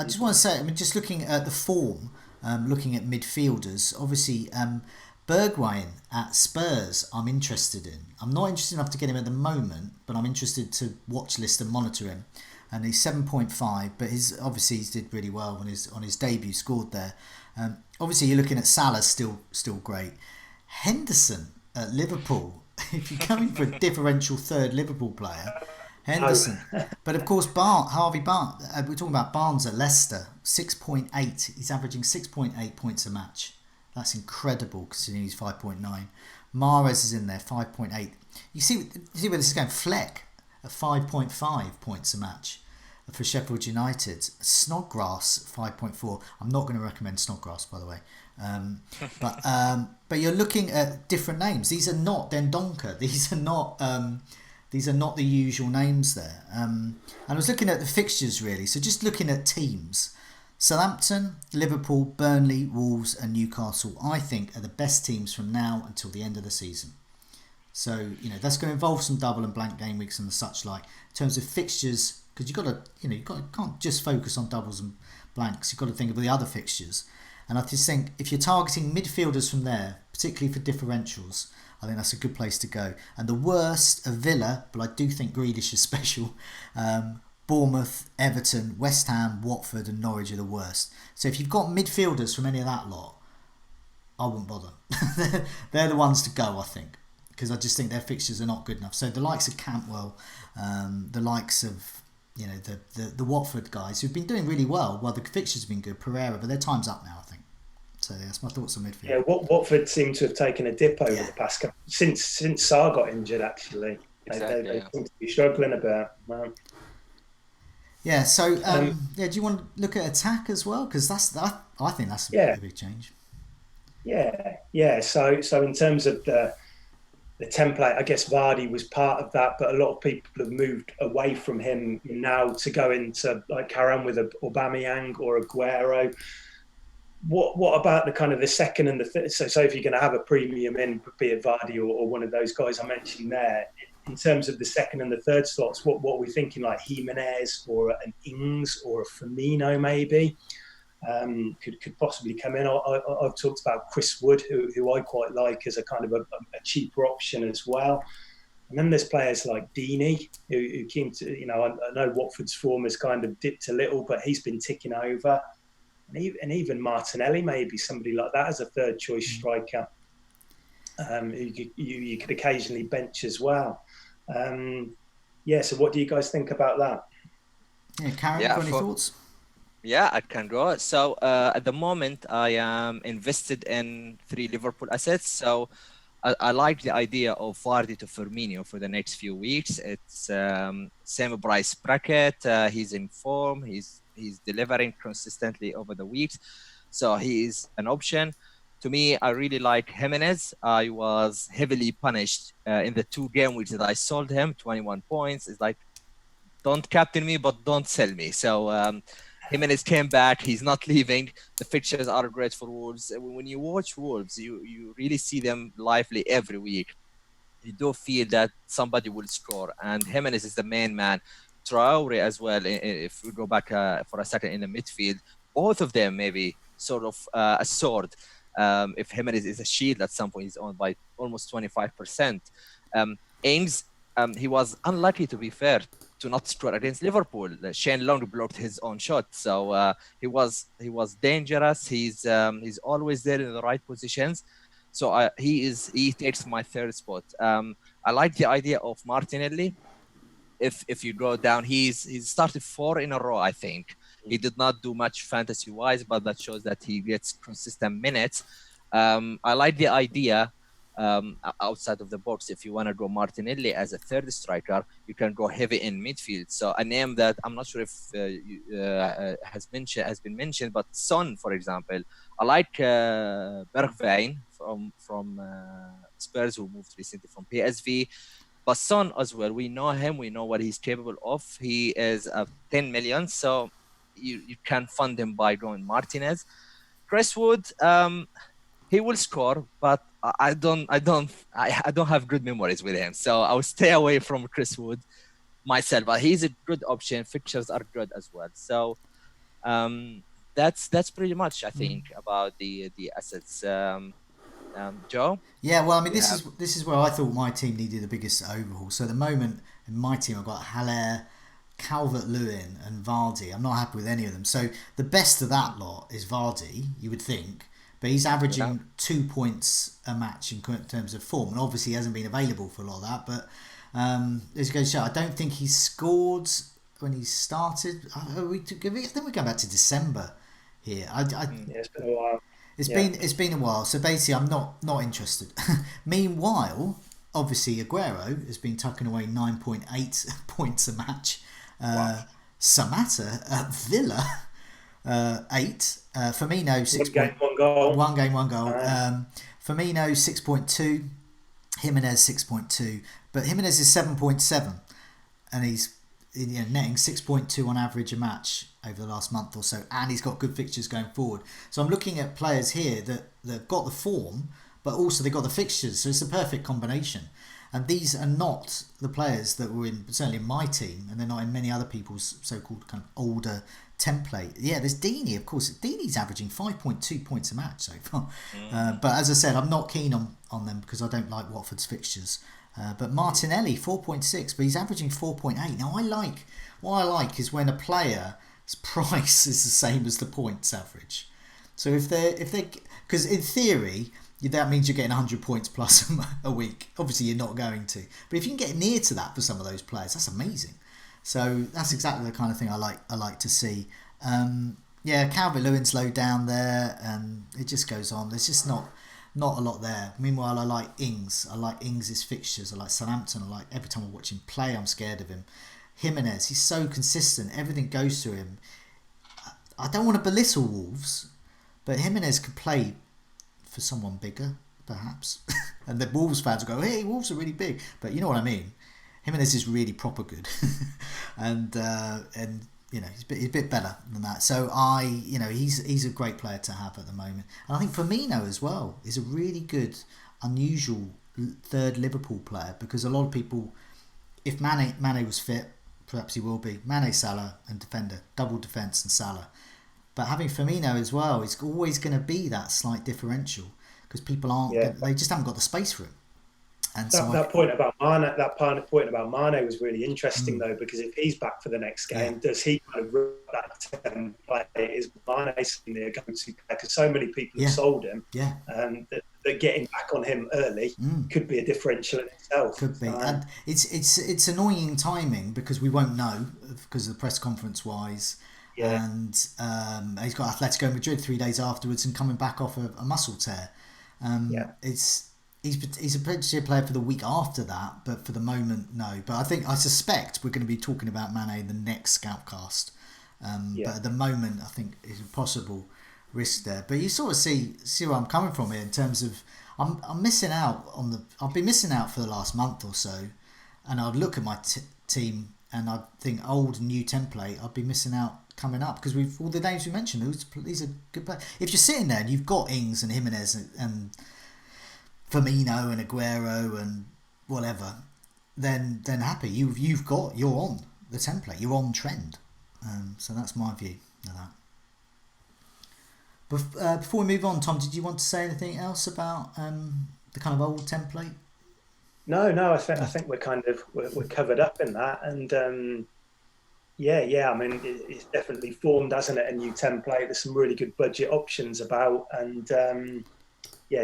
[SPEAKER 1] just want to say, I mean, just looking at the form, looking at midfielders, obviously Bergwijn at Spurs I'm interested in. I'm not interested enough to get him at the moment, but I'm interested to watch list and monitor him. And he's 7.5, but he did really well on his debut, scored there. Obviously you're looking at Salah, still great. Henderson at Liverpool, if you're going for a differential third Liverpool player, Henderson. But of course, Harvey Barnes, we're talking about Barnes at Leicester, 6.8. He's averaging 6.8 points a match. That's incredible considering he's 5.9. Mahrez is in there, 5.8. You see where this is going? Fleck at 5.5 points a match for Sheffield United. Snodgrass, 5.4. I'm not going to recommend Snodgrass, by the way. But you're looking at different names. These are not Dendoncker. These are not the usual names there. And I was looking at the fixtures really. So just looking at teams. Southampton, Liverpool, Burnley, Wolves and Newcastle, I think, are the best teams from now until the end of the season. So, that's going to involve some double and blank game weeks and such like. In terms of fixtures, because you can't just focus on doubles and blanks. You've got to think of the other fixtures. And I just think if you're targeting midfielders from there, particularly for differentials, I think that's a good place to go. And the worst are Villa, but I do think Grealish is special. Bournemouth, Everton, West Ham, Watford and Norwich are the worst. So if you've got midfielders from any of that lot, I wouldn't bother. They're the ones to go, I think, because I just think their fixtures are not good enough. So the likes of Campbell, the likes of the Watford guys who've been doing really well. Well, the fixtures have been good. Pereira, but their time's up now, I think. So that's my thoughts on midfield.
[SPEAKER 3] Yeah, Watford seem to have taken a dip over the past couple since Sarr got injured. Actually,
[SPEAKER 2] Exactly,
[SPEAKER 3] they seem to be struggling a bit.
[SPEAKER 1] Yeah. So do you want to look at attack as well? Because I think that's a big change.
[SPEAKER 3] Yeah. So in terms of the template, I guess Vardy was part of that, but a lot of people have moved away from him now to go into like Karam with Aubameyang or Aguero. What about the kind of the second and the third? So if you're going to have a premium in, be it Vardy or one of those guys I mentioned there, in terms of the second and the third slots, what are we thinking? Like Jimenez or an Ings or a Firmino maybe could possibly come in. I've talked about Chris Wood, who I quite like as a kind of a cheaper option as well. And then there's players like Deeney, who came to, I know Watford's form has kind of dipped a little, but he's been ticking over. And even Martinelli, maybe somebody like that as a third choice striker, you could occasionally bench as well. So what do you guys think about that?
[SPEAKER 1] Yeah, Karen, got any thoughts?
[SPEAKER 2] Yeah, I can go. So at the moment, I am invested in 3 Liverpool assets. So I like the idea of Vardy to Firmino for the next few weeks. It's same price bracket. He's in form. He's delivering consistently over the weeks. So he is an option. To me, I really like Jimenez. I was heavily punished in the 2 game weeks that I sold him, 21 points. It's like, don't captain me, but don't sell me. So Jimenez came back. He's not leaving. The fixtures are great for Wolves. When you watch Wolves, you really see them lively every week. You do feel that somebody will score. And Jimenez is the main man. Traore as well, if we go back for a second in the midfield, both of them maybe sort of a sword. If Jimenez is a shield at some point, he's owned by almost 25%. Ings, he was unlucky, to be fair, to not score against Liverpool. Shane Long blocked his own shot, so he was dangerous. He's always there in the right positions. So he takes my third spot. I like the idea of Martinelli. If you go down, he's started 4 in a row, I think. He did not do much fantasy-wise, but that shows that he gets consistent minutes. I like the idea outside of the box. If you want to go Martinelli as a third striker, you can go heavy in midfield. So a name that I'm not sure if has been mentioned, but Son, for example. I like Bergwijn from Spurs, who moved recently from PSV. But Son as well, we know him, we know what he's capable of. He is 10 million, so you can fund him by going Martinez. Chris Wood, he will score, but I don't have good memories with him, so I will stay away from Chris Wood myself. But he's a good option. Fixtures are good as well. So that's pretty much, I think, about the assets. Joe?
[SPEAKER 1] Yeah, well, I mean, this is where I thought my team needed the biggest overhaul. So at the moment in my team, I've got Haller, Calvert-Lewin and Vardy. I'm not happy with any of them. So the best of that lot is Vardy, you would think, but he's averaging 2 points a match in terms of form, and obviously he hasn't been available for a lot of that. But as it goes to show, I don't think he scored when he started. I think we're going back to December here.
[SPEAKER 3] It's been a while.
[SPEAKER 1] It's been a while, so basically I'm not interested. Meanwhile, obviously Aguero has been tucking away 9.8 points a match. Samatta at Villa 8. Firmino 6.
[SPEAKER 3] 1 game, 1 goal.
[SPEAKER 1] 1 game, 1 goal. Firmino 6.2. Jimenez 6.2. But Jimenez is 7.7, and he's netting 6.2 on average a match over the last month or so, and he's got good fixtures going forward. So I'm looking at players here that got the form, but also they got the fixtures, so it's a perfect combination. And these are not the players that were certainly in my team, and they're not in many other people's so-called kind of older template. Yeah, there's Deeney, of course. Deeney's averaging 5.2 points a match so far. But as I said, I'm not keen on them because I don't like Watford's fixtures. But Martinelli, 4.6, but he's averaging 4.8. Now, what I like is when a player's price is the same as the points average. So if they because in theory that means you're getting 100 points plus a week. Obviously you're not going to, but if you can get near to that for some of those players, that's amazing. So that's exactly the kind of thing I like to see. Calvert-Lewin's low down there, and it just goes on. There's just not a lot there. Meanwhile, I like Ings. I like Ings' fixtures. I like Southampton. I like every time I watch him play, I'm scared of him. Jimenez, he's so consistent. Everything goes through him. I don't want to belittle Wolves, but Jimenez could play for someone bigger, perhaps. And the Wolves fans will go, hey, Wolves are really big. But you know what I mean. Jimenez is really proper good. and he's a bit better than that. So he's a great player to have at the moment. And I think Firmino as well is a really good, unusual third Liverpool player, because a lot of people, if Mane was fit, perhaps he will be. Mane, Salah and defender, double defence and Salah. But having Firmino as well is always going to be that slight differential, because people they just haven't got the space for him. And
[SPEAKER 3] that point about Mane was really interesting though, because if he's back for the next game, does he kind of run that template? Is Mane the go-to player? Because so many people have sold him, that getting back on him early could be a differential in itself.
[SPEAKER 1] Could be, and it's annoying timing, because we won't know because of the press conference wise. Yeah. And he's got Atletico Madrid 3 days afterwards and coming back off a muscle tear. He's a potential player for the week after that, but for the moment, no. But I suspect we're going to be talking about Mane in the next Scoutcast. But at the moment, I think it's a possible risk there. But you sort of see where I'm coming from here in terms of I'm missing out I've been missing out for the last month or so, and I'd look at my team and I'd think old and new template. I'd be missing out coming up, because all the names we mentioned, these are good players. If you're sitting there and you've got Ings and Jimenez and Firmino and Aguero and whatever, then happy. You're on the template. You're on trend. So that's my view of that. But before we move on, Tom, did you want to say anything else about the kind of old template?
[SPEAKER 3] No. I think we're covered up in that, and I mean, it's definitely formed, hasn't it? A new template. There's some really good budget options about, and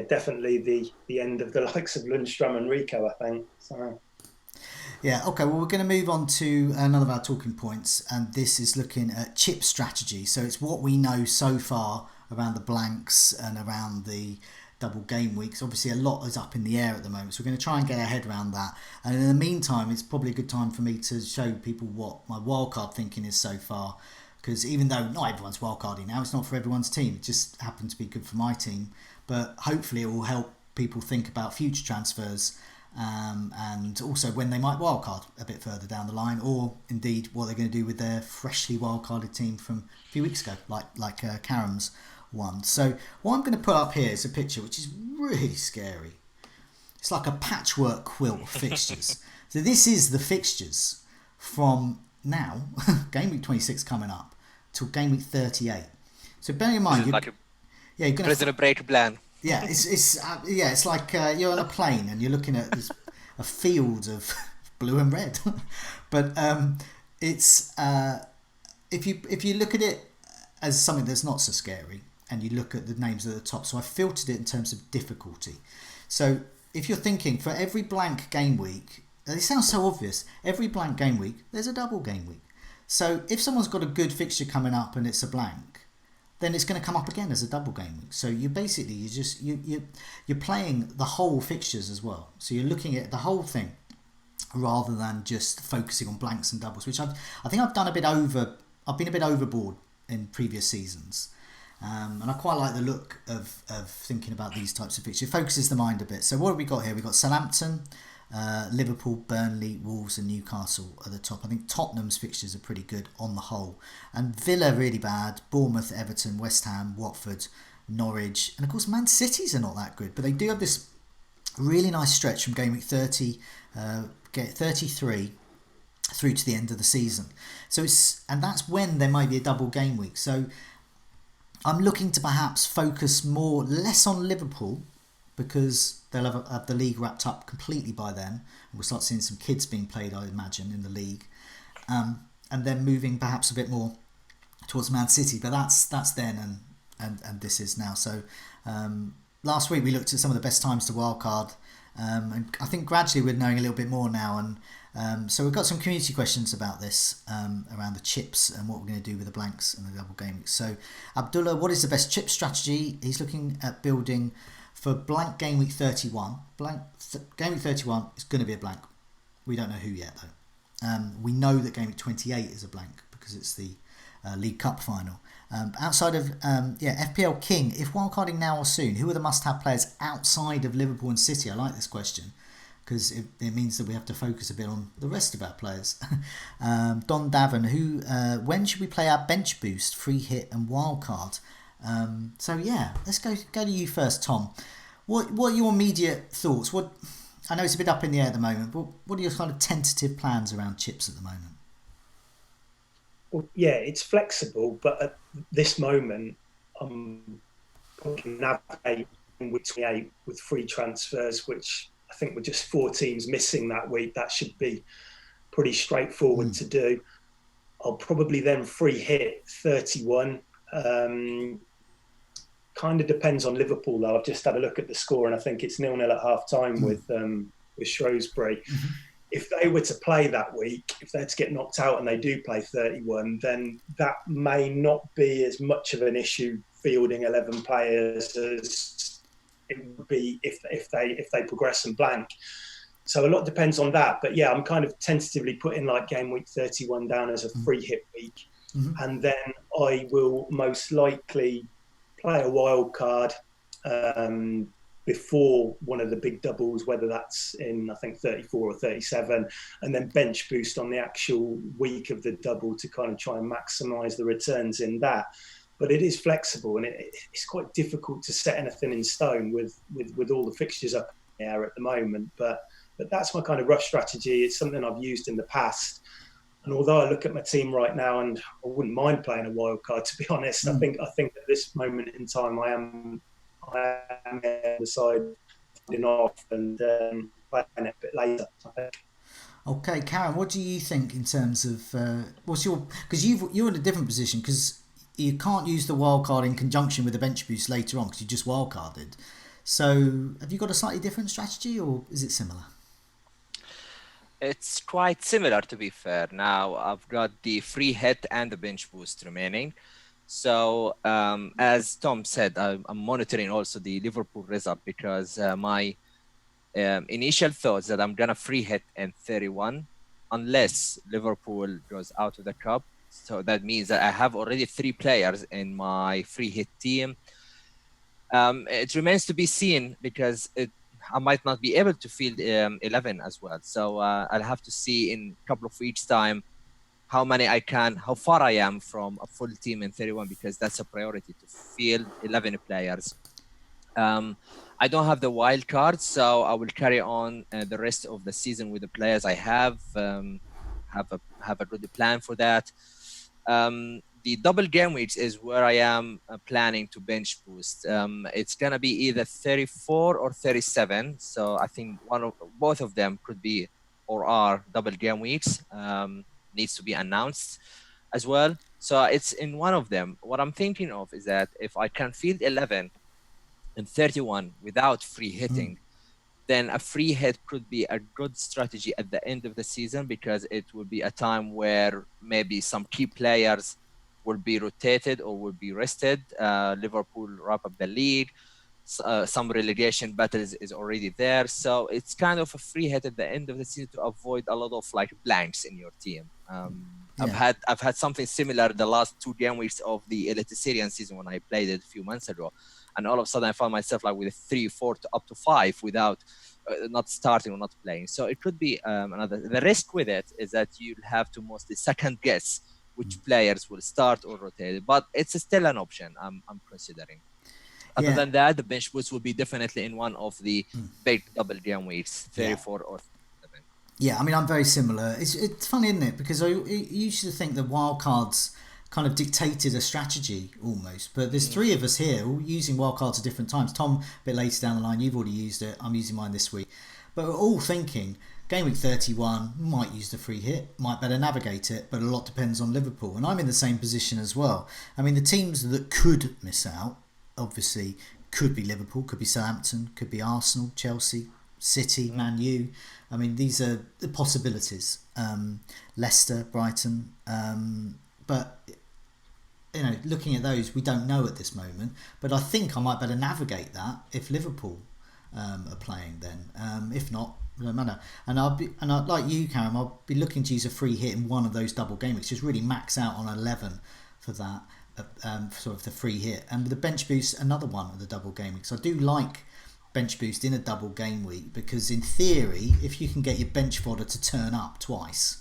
[SPEAKER 3] definitely the end of the likes of Lundstram and Rico, I think. So.
[SPEAKER 1] Yeah, okay, well, we're going to move on to another of our talking points, and this is looking at chip strategy. So it's what we know so far around the blanks and around the double game weeks. Obviously, a lot is up in the air at the moment, so we're going to try and get our head around that. And in the meantime, it's probably a good time for me to show people what my wildcard thinking is so far, because even though not everyone's wildcarding now, it's not for everyone's team. It just happened to be good for my team. But hopefully it will help people think about future transfers, and also when they might wildcard a bit further down the line, or indeed what they're going to do with their freshly wildcarded team from a few weeks ago, like Karam's one. So what I'm going to put up here is a picture which is really scary. It's like a patchwork quilt of fixtures. So this is the fixtures from now, Gameweek 26 coming up, till Gameweek 38. So bearing in mind, you're going to
[SPEAKER 2] prisoner break plan.
[SPEAKER 1] Yeah, it's like you're on a plane and you're looking at a field of blue and red. But it's if you look at it as something that's not so scary, and you look at the names at the top. So I filtered it in terms of difficulty. So if you're thinking for every blank game week, and it sounds so obvious, every blank game week there's a double game week. So if someone's got a good fixture coming up and it's a blank, then it's going to come up again as a double game week. So you're playing the whole fixtures as well. So you're looking at the whole thing rather than just focusing on blanks and doubles, which I think I've been a bit overboard in previous seasons. And I quite like the look of thinking about these types of fixtures. It focuses the mind a bit. So what have we got here? We've got Southampton, Liverpool, Burnley, Wolves and Newcastle at the top. I think Tottenham's fixtures are pretty good on the whole. And Villa really bad, Bournemouth, Everton, West Ham, Watford, Norwich. And of course Man City's are not that good, but they do have this really nice stretch from game week 33 through to the end of the season. So and that's when there might be a double game week. So I'm looking to perhaps focus less on Liverpool, because they'll have the league wrapped up completely by then. We'll start seeing some kids being played, I imagine, in the league. And then moving perhaps a bit more towards Man City, but that's then and this is now. So last week we looked at some of the best times to wildcard, and I think gradually we're knowing a little bit more now. And so we've got some community questions about this around the chips and what we're going to do with the blanks and the double game. So Abdullah, what is the best chip strategy? He's looking at building for blank game week 31. Game week 31 is going to be a blank. We don't know who yet though. We know that game week 28 is a blank because it's the League Cup final. Outside of FPL King, if wildcarding now or soon, who are the must-have players outside of Liverpool and City? I like this question because it means that we have to focus a bit on the rest of our players. Don Davin, when should we play our bench boost, free hit and wildcard? Let's go to you first, Tom. What are your immediate thoughts? I know it's a bit up in the air at the moment, but what are your kind of tentative plans around chips at the moment?
[SPEAKER 3] Well, yeah, it's flexible, but at this moment, I'm navigating with 28 with free transfers, which I think we're just 4 teams missing that week. That should be pretty straightforward to do. I'll probably then free hit 31. Kind of depends on Liverpool, though. I've just had a look at the score, and I think it's 0-0 at half time with Shrewsbury. Mm-hmm. If they were to play that week, if they're to get knocked out and they do play 31, then that may not be as much of an issue fielding 11 players as it would be if they progress and blank. So a lot depends on that. But yeah, I'm kind of tentatively putting like game week 31 down as a free hit week. Mm-hmm. And then I will most likely play a wild card before one of the big doubles, whether that's in, I think, 34 or 37, and then bench boost on the actual week of the double to kind of try and maximise the returns in that. But it is flexible, and it's quite difficult to set anything in stone with all the fixtures up in the air at the moment. But that's my kind of rough strategy. It's something I've used in the past. And although I look at my team right now and I wouldn't mind playing a wild card, to be honest, I think at this moment in time I am on the side off and playing it a bit later, I think.
[SPEAKER 1] Okay, Karen, what do you think in terms of what's your, because you're in a different position because you can't use the wild card in conjunction with the bench boost later on because you just wild carded. So have you got a slightly different strategy or is it similar?
[SPEAKER 2] It's quite similar, to be fair. Now I've got the free hit and the bench boost remaining. So as Tom said, I'm monitoring also the Liverpool result because my initial thoughts that I'm gonna free hit in 31 unless Liverpool goes out of the cup. So that means that I have already 3 players in my free hit team. It remains to be seen because I might not be able to field 11 as well. So I'll have to see in a couple of weeks' time how far I am from a full team in 31, because that's a priority to field 11 players. I don't have the wild card, so I will carry on the rest of the season with the players I have a good plan for that. The double game weeks is where I am planning to bench boost. It's gonna be either 34 or 37. So I think both of them could be or are double game weeks. Needs to be announced as well. So it's in one of them. What I'm thinking of is that if I can field 11 and 31 without free hitting, then a free hit could be a good strategy at the end of the season because it will be a time where maybe some key players will be rotated or will be rested. Liverpool wrap up the league. Some relegation battles is already there. So it's kind of a free hit at the end of the season to avoid a lot of like blanks in your team. I've had something similar the last 2 game weeks of the Eliteserien season when I played it a few months ago. And all of a sudden I found myself like with 3, 4 to up to 5 without not starting or not playing. So it could be another. The risk with it is that you'll have to mostly second guess which players will start or rotate, but it's still an option I'm considering. Other than that, the bench boost will be definitely in one of the big double game weeks, 34 or 37.
[SPEAKER 1] Yeah, I mean, I'm very similar. It's funny, isn't it? Because I used to think that wildcards kind of dictated a strategy almost, but there's 3 of us here all using wildcards at different times. Tom, a bit later down the line, you've already used it. I'm using mine this week. but we're all thinking game week 31 might use the free hit, might better navigate it, but a lot depends on Liverpool, and I'm in the same position as well. I mean, the teams that could miss out obviously could be Liverpool, could be Southampton, could be Arsenal, Chelsea, City, Man U. I mean, these are the possibilities. Leicester, Brighton, but you know, looking at those, we don't know at this moment. But I think I might better navigate that if Liverpool are playing. Then, if not, it don't matter. And I'd like you, Karam. I'll be looking to use a free hit in one of those double game weeks. Just really max out on 11 for that, sort of the free hit. And with the bench boost, another one of the double game weeks. I do like bench boost in a double game week because, in theory, if you can get your bench fodder to turn up twice.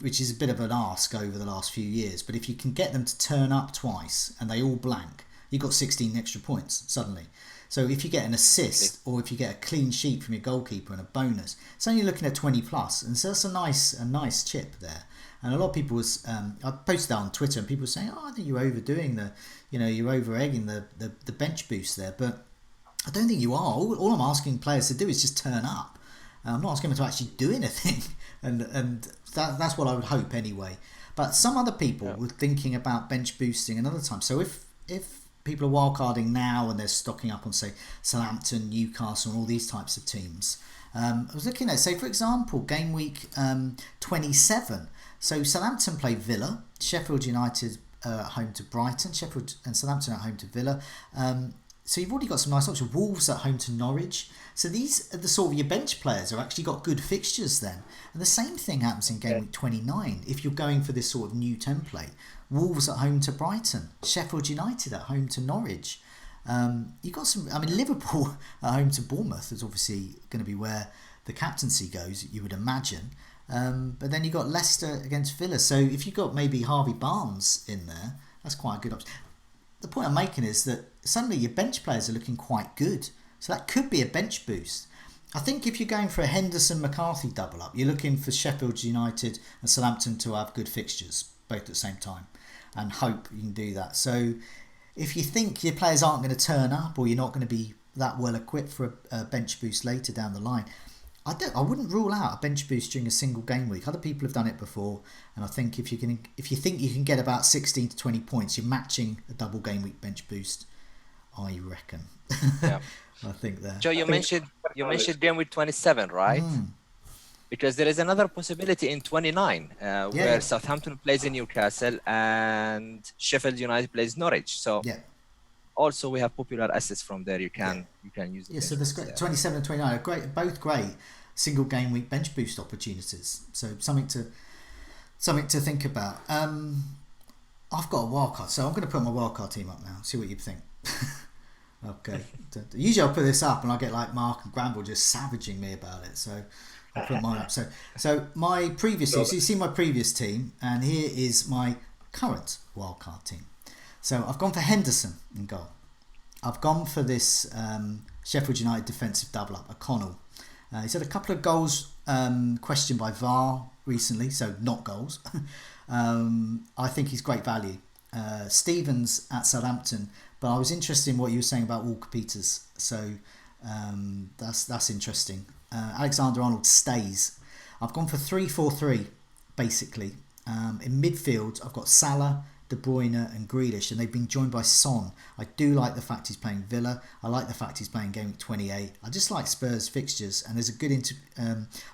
[SPEAKER 1] Which is a bit of an ask over the last few years, but if you can get them to turn up twice and they all blank, you've got 16 extra points suddenly. So if you get an assist or if you get a clean sheet from your goalkeeper and a bonus, it's only looking at 20 plus, and so that's a nice chip there. And a lot of people was I posted that on Twitter, and people were saying, "Oh, I think you're overdoing you're over egging the bench boost there," but I don't think you are. All I'm asking players to do is just turn up. I'm not asking them to actually do anything, and that's what I would hope anyway. But some other people were thinking about bench boosting another time. So if people are wildcarding now and they're stocking up on, say, Southampton, Newcastle, and all these types of teams, I was looking at, say, for example, game week 27. So Southampton play Villa, Sheffield United at home to Brighton, Sheffield and Southampton at home to Villa. So you've already got some nice options. Wolves at home to Norwich. So these are the sort of your bench players who actually got good fixtures then. And the same thing happens in game week 29 if you're going for this sort of new template. Wolves at home to Brighton. Sheffield United at home to Norwich. You've got some... I mean, Liverpool at home to Bournemouth is obviously going to be where the captaincy goes, you would imagine. But then you've got Leicester against Villa. So if you've got maybe Harvey Barnes in there, that's quite a good option. The point I'm making is that suddenly your bench players are looking quite good. So that could be a bench boost. I think if you're going for a Henderson-McCarthy double up, you're looking for Sheffield United and Southampton to have good fixtures, both at the same time, and hope you can do that. So if you think your players aren't going to turn up, or you're not going to be that well equipped for a bench boost later down the line, I wouldn't rule out a bench boost during a single game week. Other people have done it before, and I think if you think you can get about 16 to 20 points, you're matching a double game week bench boost, I reckon.
[SPEAKER 2] Yeah.
[SPEAKER 1] I think that.
[SPEAKER 2] Joe, you mentioned game week 27, right? Because there is another possibility in 29, where Southampton plays in Newcastle and Sheffield United plays Norwich. So also we have popular assets from there. You can use it.
[SPEAKER 1] Yeah, so there's 27 and 29 are both great single game week bench boost opportunities. So something to think about. I've got a wildcard, so I'm going to put my wildcard team up now. See what you think. Okay. Usually I'll put this up and I get like Mark and Gramble just savaging me about it. So I'll put mine up. So my previous team, so you see my previous team, and here is my current wildcard team. So I've gone for Henderson in goal. I've gone for this Sheffield United defensive double up, O'Connell. He's had a couple of goals questioned by VAR recently, so not goals. I think he's great value. Stevens at Southampton, but I was interested in what you were saying about Walker Peters, so that's interesting. Alexander-Arnold stays. I've gone for 3-4-3 basically. In midfield I've got Salah, De Bruyne and Grealish, and they've been joined by Son. I do like the fact he's playing Villa. I like the fact he's playing game week 28. I just like Spurs fixtures, and there's a good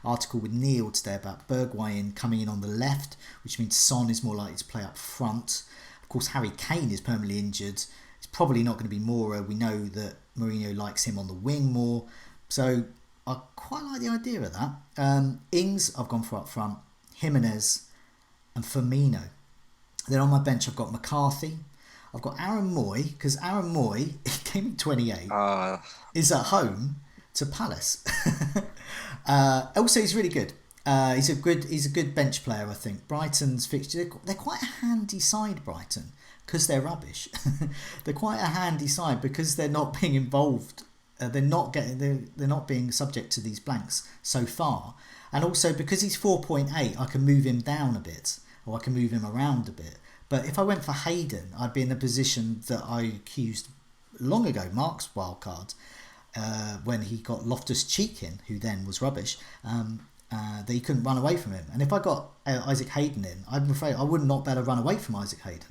[SPEAKER 1] article with Neil today about Bergwijn coming in on the left, which means Son is more likely to play up front. Of course, Harry Kane is permanently injured. It's probably not going to be Moura. We know that Mourinho likes him on the wing more, so I quite like the idea of that. Ings I've gone for up front, Jimenez and Firmino. Then on my bench I've got McCarthy. I've got Aaron Moy, because Aaron Moy, game 28, is at home to Palace. Also, he's really good. He's a good bench player, I think. Brighton's fixture, they're quite a handy side, Brighton, because they're rubbish. They're quite a handy side because they're not being involved. They're not being subject to these blanks so far, and also because he's 4.8, I can move him down a bit, or I can move him around a bit. But if I went for Hayden, I'd be in the position that I accused long ago, Mark's wildcard. when he got Loftus-Cheek in, who then was rubbish, that he couldn't run away from him. And if I got Isaac Hayden in, I'm afraid I would not better run away from Isaac Hayden.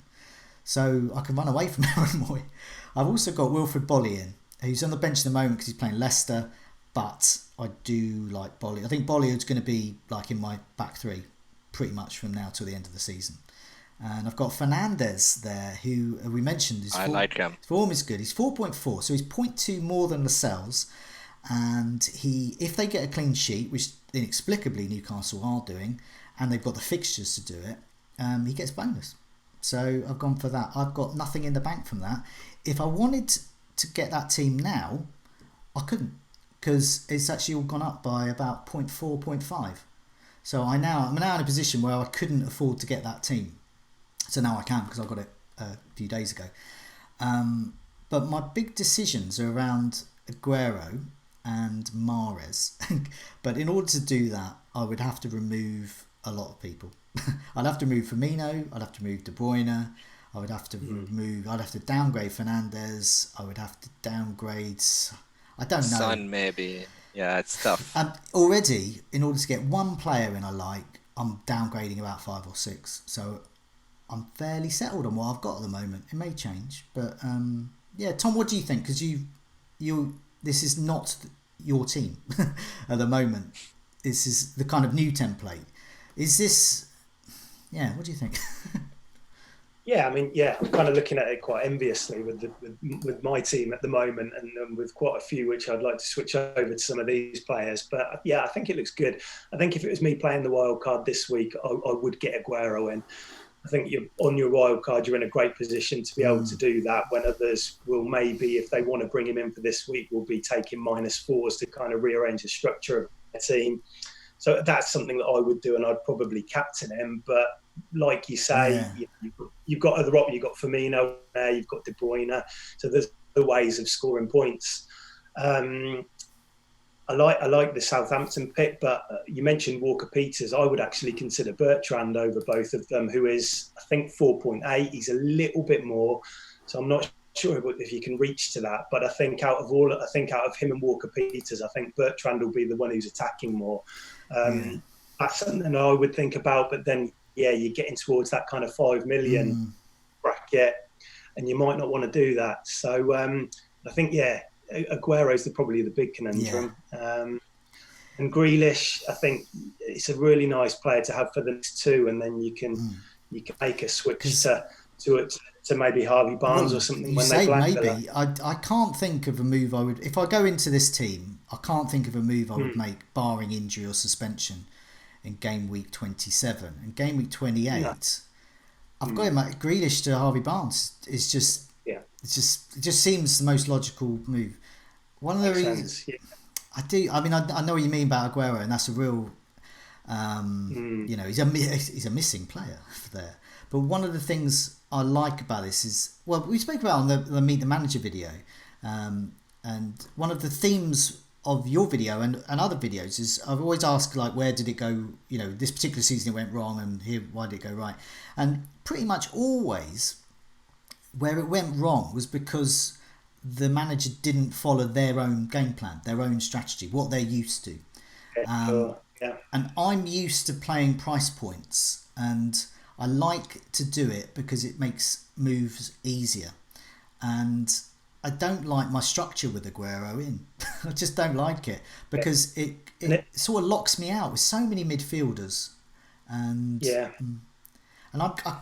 [SPEAKER 1] So I can run away from Aaron Moy. I've also got Wilfred Bolly in, who's on the bench at the moment because he's playing Leicester, but I do like Bolly. I think Bolly is going to be like in my back three pretty much from now till the end of the season. And I've got Fernandes there, who we mentioned.
[SPEAKER 2] I like him.
[SPEAKER 1] His form is good. He's 4.4, so he's 0.2 more than Lascelles. And if they get a clean sheet, which inexplicably Newcastle are doing, and they've got the fixtures to do it, he gets bonus. So I've gone for that. I've got nothing in the bank from that. If I wanted to get that team now, I couldn't, because it's actually all gone up by about 0.4, 0.5. So I'm now in a position where I couldn't afford to get that team. So now I can, because I got it a few days ago. But my big decisions are around Aguero and Mahrez. But in order to do that, I would have to remove a lot of people. I'd have to remove Firmino, I'd have to remove De Bruyne, I would have to I'd have to downgrade Fernandes, I would have to downgrade, I don't know.
[SPEAKER 2] Son, maybe. Yeah, it's tough.
[SPEAKER 1] And already, in order to get one player in I like, I'm downgrading about 5 or 6. So I'm fairly settled on what I've got at the moment. It may change, but yeah, Tom, what do you think? Because this is not your team at the moment. This is the kind of new template. Is this? Yeah, what do you think?
[SPEAKER 3] Yeah, I mean, I'm kind of looking at it quite enviously with my team at the moment, and with quite a few which I'd like to switch over to some of these players. But yeah, I think it looks good. I think if it was me playing the wild card this week, I would get Aguero in. I think you're on your wild card, you're in a great position to be able to do that, when others will maybe, if they want to bring him in for this week, will be taking -4s to kind of rearrange the structure of their team. So that's something that I would do, and I'd probably captain him. But like you say, you've got other options. You've got Firmino there, you've got De Bruyne. So there's other ways of scoring points. I like the Southampton pick, but you mentioned Walker-Peters. I would actually consider Bertrand over both of them, who is, I think, 4.8. He's a little bit more, so I'm not sure if you can reach to that. But I think out of him and Walker-Peters, I think Bertrand will be the one who's attacking more. That's something I would think about. But then, you're getting towards that kind of 5 million bracket, and you might not want to do that. So I think, Aguero's probably the big conundrum. And Grealish, I think it's a really nice player to have for the next two, and then you can make a switch to maybe Harvey Barnes or something when they black
[SPEAKER 1] maybe. I can't think of a move I would, if I go into this team, I can't think of a move I would make barring injury or suspension in game week 27. And game week 28, I've got him at Grealish to Harvey Barnes. It's just it just seems the most logical move. One of the reasons I know what you mean about Aguero, and that's a real he's a missing player there. But one of the things I like about this is, well, we spoke about on the Meet the Manager video, and one of the themes of your video and other videos is I've always asked, like, where did it go? This particular season it went wrong, and here, why did it go right? And pretty much always where it went wrong was because the manager didn't follow their own game plan, their own strategy, what they're used to. And I'm used to playing price points, and I like to do it because it makes moves easier. And I don't like my structure with Aguero in. I just don't like it because it sort of locks me out with so many midfielders. And I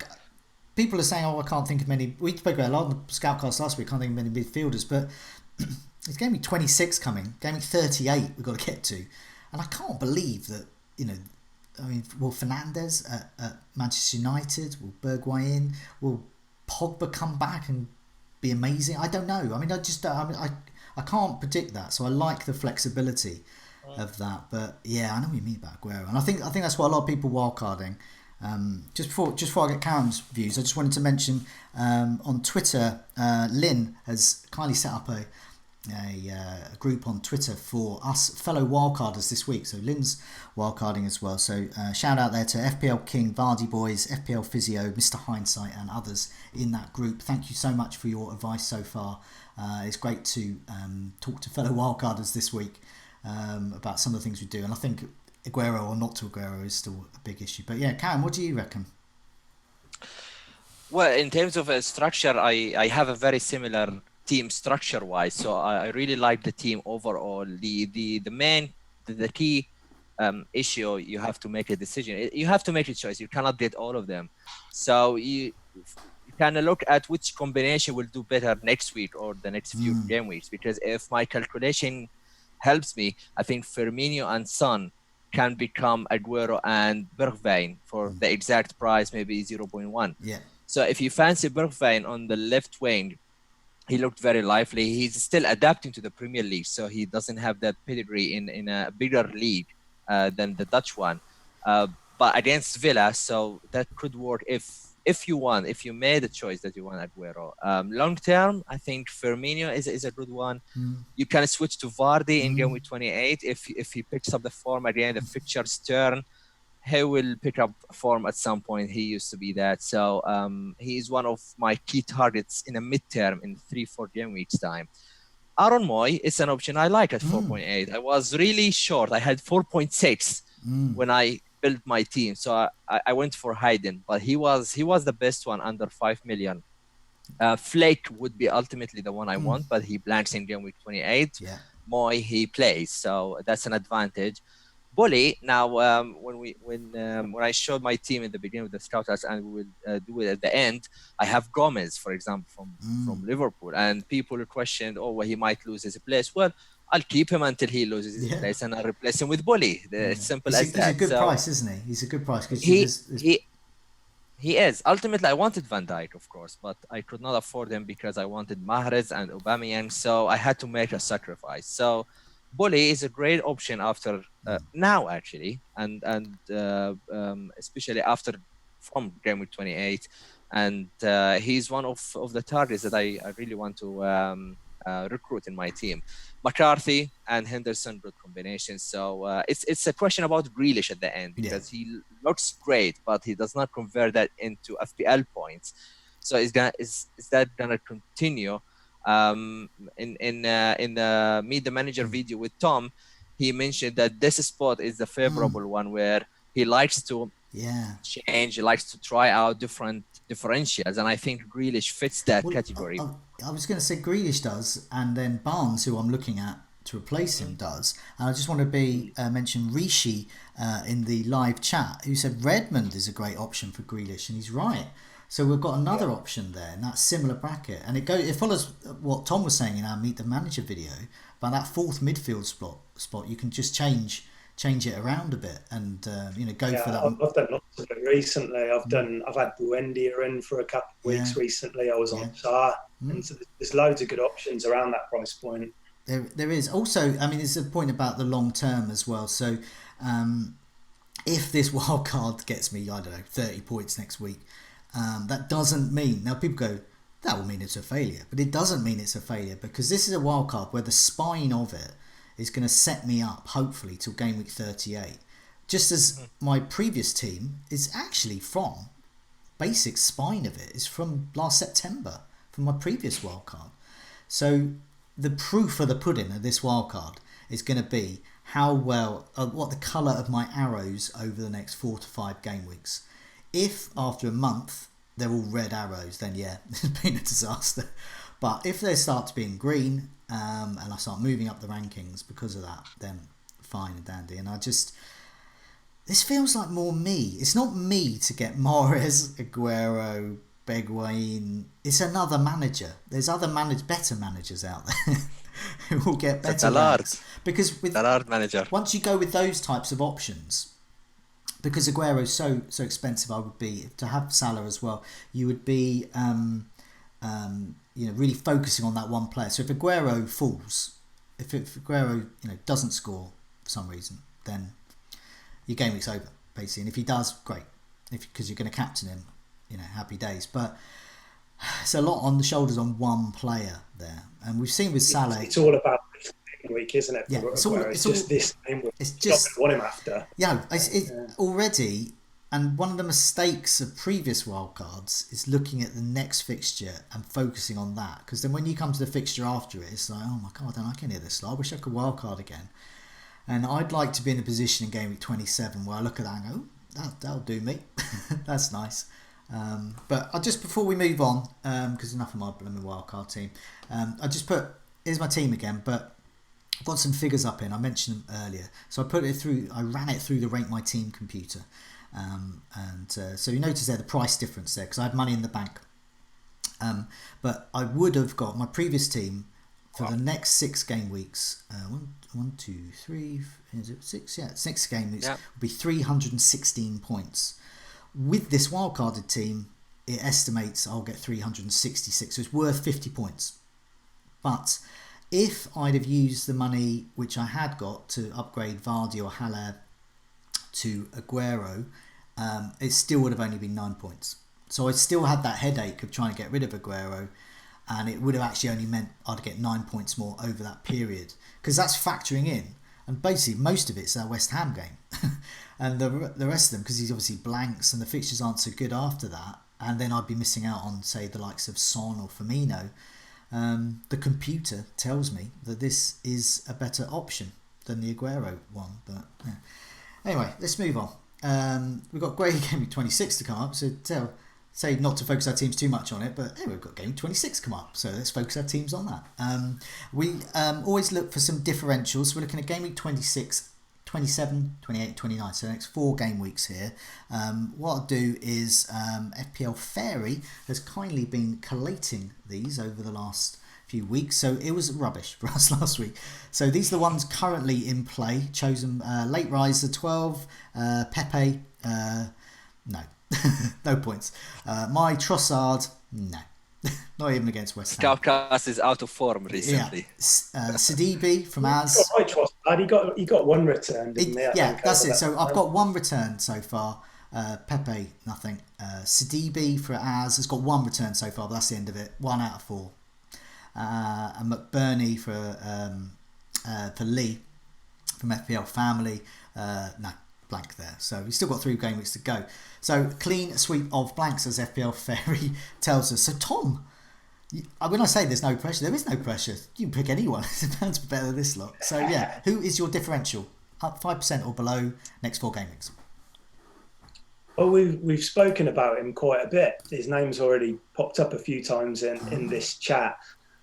[SPEAKER 1] people are saying, I can't think of many. We spoke about a lot on the Scoutcast last week. Can't think of many midfielders, but it's game week 26 coming. Game week 38 we've got to get to, and I can't believe that. Will Fernandes at Manchester United? Will Bergwijn? Will Pogba come back and be amazing? I don't know. I can't predict that. So I like the flexibility of that. But I know what you mean about Aguero, and I think that's why a lot of people wildcarding. Just before I get Karam's views, I just wanted to mention on Twitter, Lynn has kindly set up a group on Twitter for us fellow wildcarders this week. So Lynn's wildcarding as well. So shout out there to FPL King, Vardy Boys, FPL Physio, Mr. Hindsight, and others in that group. Thank you so much for your advice so far. It's great to talk to fellow wildcarders this week about some of the things we do. And I think Aguero or not to Aguero is still a big issue. But yeah, Karam, what do you reckon?
[SPEAKER 2] Well, in terms of a structure, I have a very similar team structure-wise. So I really like the team overall. The key issue, you have to make a decision. You have to make a choice. You cannot get all of them. So you kind of look at which combination will do better next week or the next few game weeks. Because if my calculation helps me, I think Firmino and Son can become Aguero and Bergwijn for the exact price, maybe 0.1.
[SPEAKER 1] Yeah.
[SPEAKER 2] So if you fancy Bergwijn on the left wing, he looked very lively. He's still adapting to the Premier League, so he doesn't have that pedigree in a bigger league than the Dutch one. But against Villa, so that could work if you made a choice that you want Aguero. Long term, I think Firmino is a good one. You can switch to Vardy in Gameweek 28 if he picks up the form again, the fixtures turn. He will pick up form at some point. He used to be that. So he is one of my key targets in a midterm in 3-4 game weeks time. Aaron Moy is an option I like at 4.8. I was really short. I had 4.6 when I built my team. So I went for Hayden, but he was the best one under 5 million. Flake would be ultimately the one I want, but he blanks in game week 28.
[SPEAKER 1] Yeah.
[SPEAKER 2] Moy, he plays. So that's an advantage. Bully, now when I showed my team in the beginning of the Scoutcast, and we will do it at the end, I have Gomez, for example, from Liverpool, and people questioned, well, he might lose his place. Well, I'll keep him until he loses his place, and I'll replace him with Bully. It's simple as that.
[SPEAKER 1] He's a good price, isn't he? He's a good price.
[SPEAKER 2] He is. Ultimately, I wanted Van Dijk, of course, but I could not afford him because I wanted Mahrez and Aubameyang, so I had to make a sacrifice. So Bully is a great option after now, actually, and especially after from game week 28, and he's one of the targets that I really want to recruit in my team. McCarthy and Henderson, good combination. So it's a question about Grealish at the end because he looks great, but he does not convert that into FPL points. So is that gonna continue? In the Meet the Manager video with Tom, he mentioned that this spot is the favorable one where he likes to change, he likes to try out different differentials, and I think Grealish fits that category.
[SPEAKER 1] I was going to say Grealish does, and then Barnes, who I'm looking at to replace him, does. And I just want to mention Rishi in the live chat, who said Redmond is a great option for Grealish, and he's right. So we've got another option there in that similar bracket, and it follows what Tom was saying in our Meet the Manager video about that fourth midfield spot. You can just change it around a bit and go for that.
[SPEAKER 3] I've done lots of it recently. I've had Buendia in for a couple of weeks recently. I was on Saar, and so there's loads of good options around that price point.
[SPEAKER 1] There is also. I mean, there's a point about the long term as well. So if this wild card gets me, I don't know, 30 points next week. That doesn't mean, now people go, that will mean it's a failure, but it doesn't mean it's a failure because this is a wild card where the spine of it is going to set me up hopefully till game week 38, just as my previous team is actually from basic spine of it is from last September from my previous wild card. So the proof of the pudding of this wild card is going to be how well what the colour of my arrows over the next 4 to 5 game weeks. If after a month they're all red arrows, then it's been a disaster. But if they start to be in green and I start moving up the rankings because of that, then fine and dandy. And this feels like more me. It's not me to get Mahrez, Aguero, Bergwijn. It's another manager. There's other better managers out there who will get better ranks. Because with
[SPEAKER 2] manager,
[SPEAKER 1] once you go with those types of options, because Aguero is so expensive, I would be to have Salah as well. You would be really focusing on that one player. So if Aguero falls, if Aguero doesn't score for some reason, then your game week's over basically. And if he does, great, because you're going to captain him, happy days. But it's a lot on the shoulders on one player there, and we've seen with Salah.
[SPEAKER 3] It's all about this game week, isn't it?
[SPEAKER 1] Yeah,
[SPEAKER 3] it's just this game week.
[SPEAKER 1] It's just
[SPEAKER 3] what him after.
[SPEAKER 1] Yeah, already. And one of the mistakes of previous wildcards is looking at the next fixture and focusing on that. Because then when you come to the fixture after it, it's like, oh my God, I don't like any of this. I wish I could wildcard again. And I'd like to be in a position in Game Week 27 where I look at that and go, oh, that'll do me. That's nice. But before we move on, because enough of my blooming wildcard team, I just here's my team again, but I've got some figures up in. I mentioned them earlier. So I ran it through the Rate My Team computer. So you notice there the price difference there because I had money in the bank, but I would have got my previous team for the next 6 game weeks. 6 game weeks would be 316 points. With this wildcarded team, it estimates I'll get 366, so it's worth 50 points. But if I'd have used the money which I had got to upgrade Vardy or Haller to Aguero, it still would have only been 9 points. So I still had that headache of trying to get rid of Aguero, and it would have actually only meant I'd get 9 points more over that period, because that's factoring in, and basically most of it's our West Ham game, and the rest of them, because he's obviously blanks and the fixtures aren't so good after that, and then I'd be missing out on, say, the likes of Son or Firmino. The computer tells me that this is a better option than the Aguero one, but yeah. Anyway, let's move on. We've got Game Week 26 to come up, so say not to focus our teams too much on it, but anyway, we've got Game Week 26 come up, so let's focus our teams on that. We always look for some differentials. So we're looking at Game Week 26, 27, 28, 29, so the next 4 game weeks here. What I'll do is FPL Fairy has kindly been collating these over the last few weeks, so it was rubbish for us last week. So these are the ones currently in play. Chosen Late Riser 12, Pepe, no, no points. My Trossard, no, not even against West Ham.
[SPEAKER 2] Scoutcast is out of form recently.
[SPEAKER 1] Yeah. Sidibe from Az.
[SPEAKER 3] He got 1 return, didn't he?
[SPEAKER 1] That's it. So I've got 1 return so far. Pepe, nothing. Sidibe for Az has got 1 return so far, but that's the end of it. 1 out of 4. And McBurney for Lee from FPL Family, no, blank there. So we've still got 3 game weeks to go. So clean sweep of blanks, as FPL Fairy tells us. So Tom, when I say there's no pressure, there is no pressure. You can pick anyone. It's bound to be better than this lot. So yeah, who is your differential? Up 5% or below next 4 game weeks?
[SPEAKER 3] Well, we've spoken about him quite a bit. His name's already popped up a few times in this chat.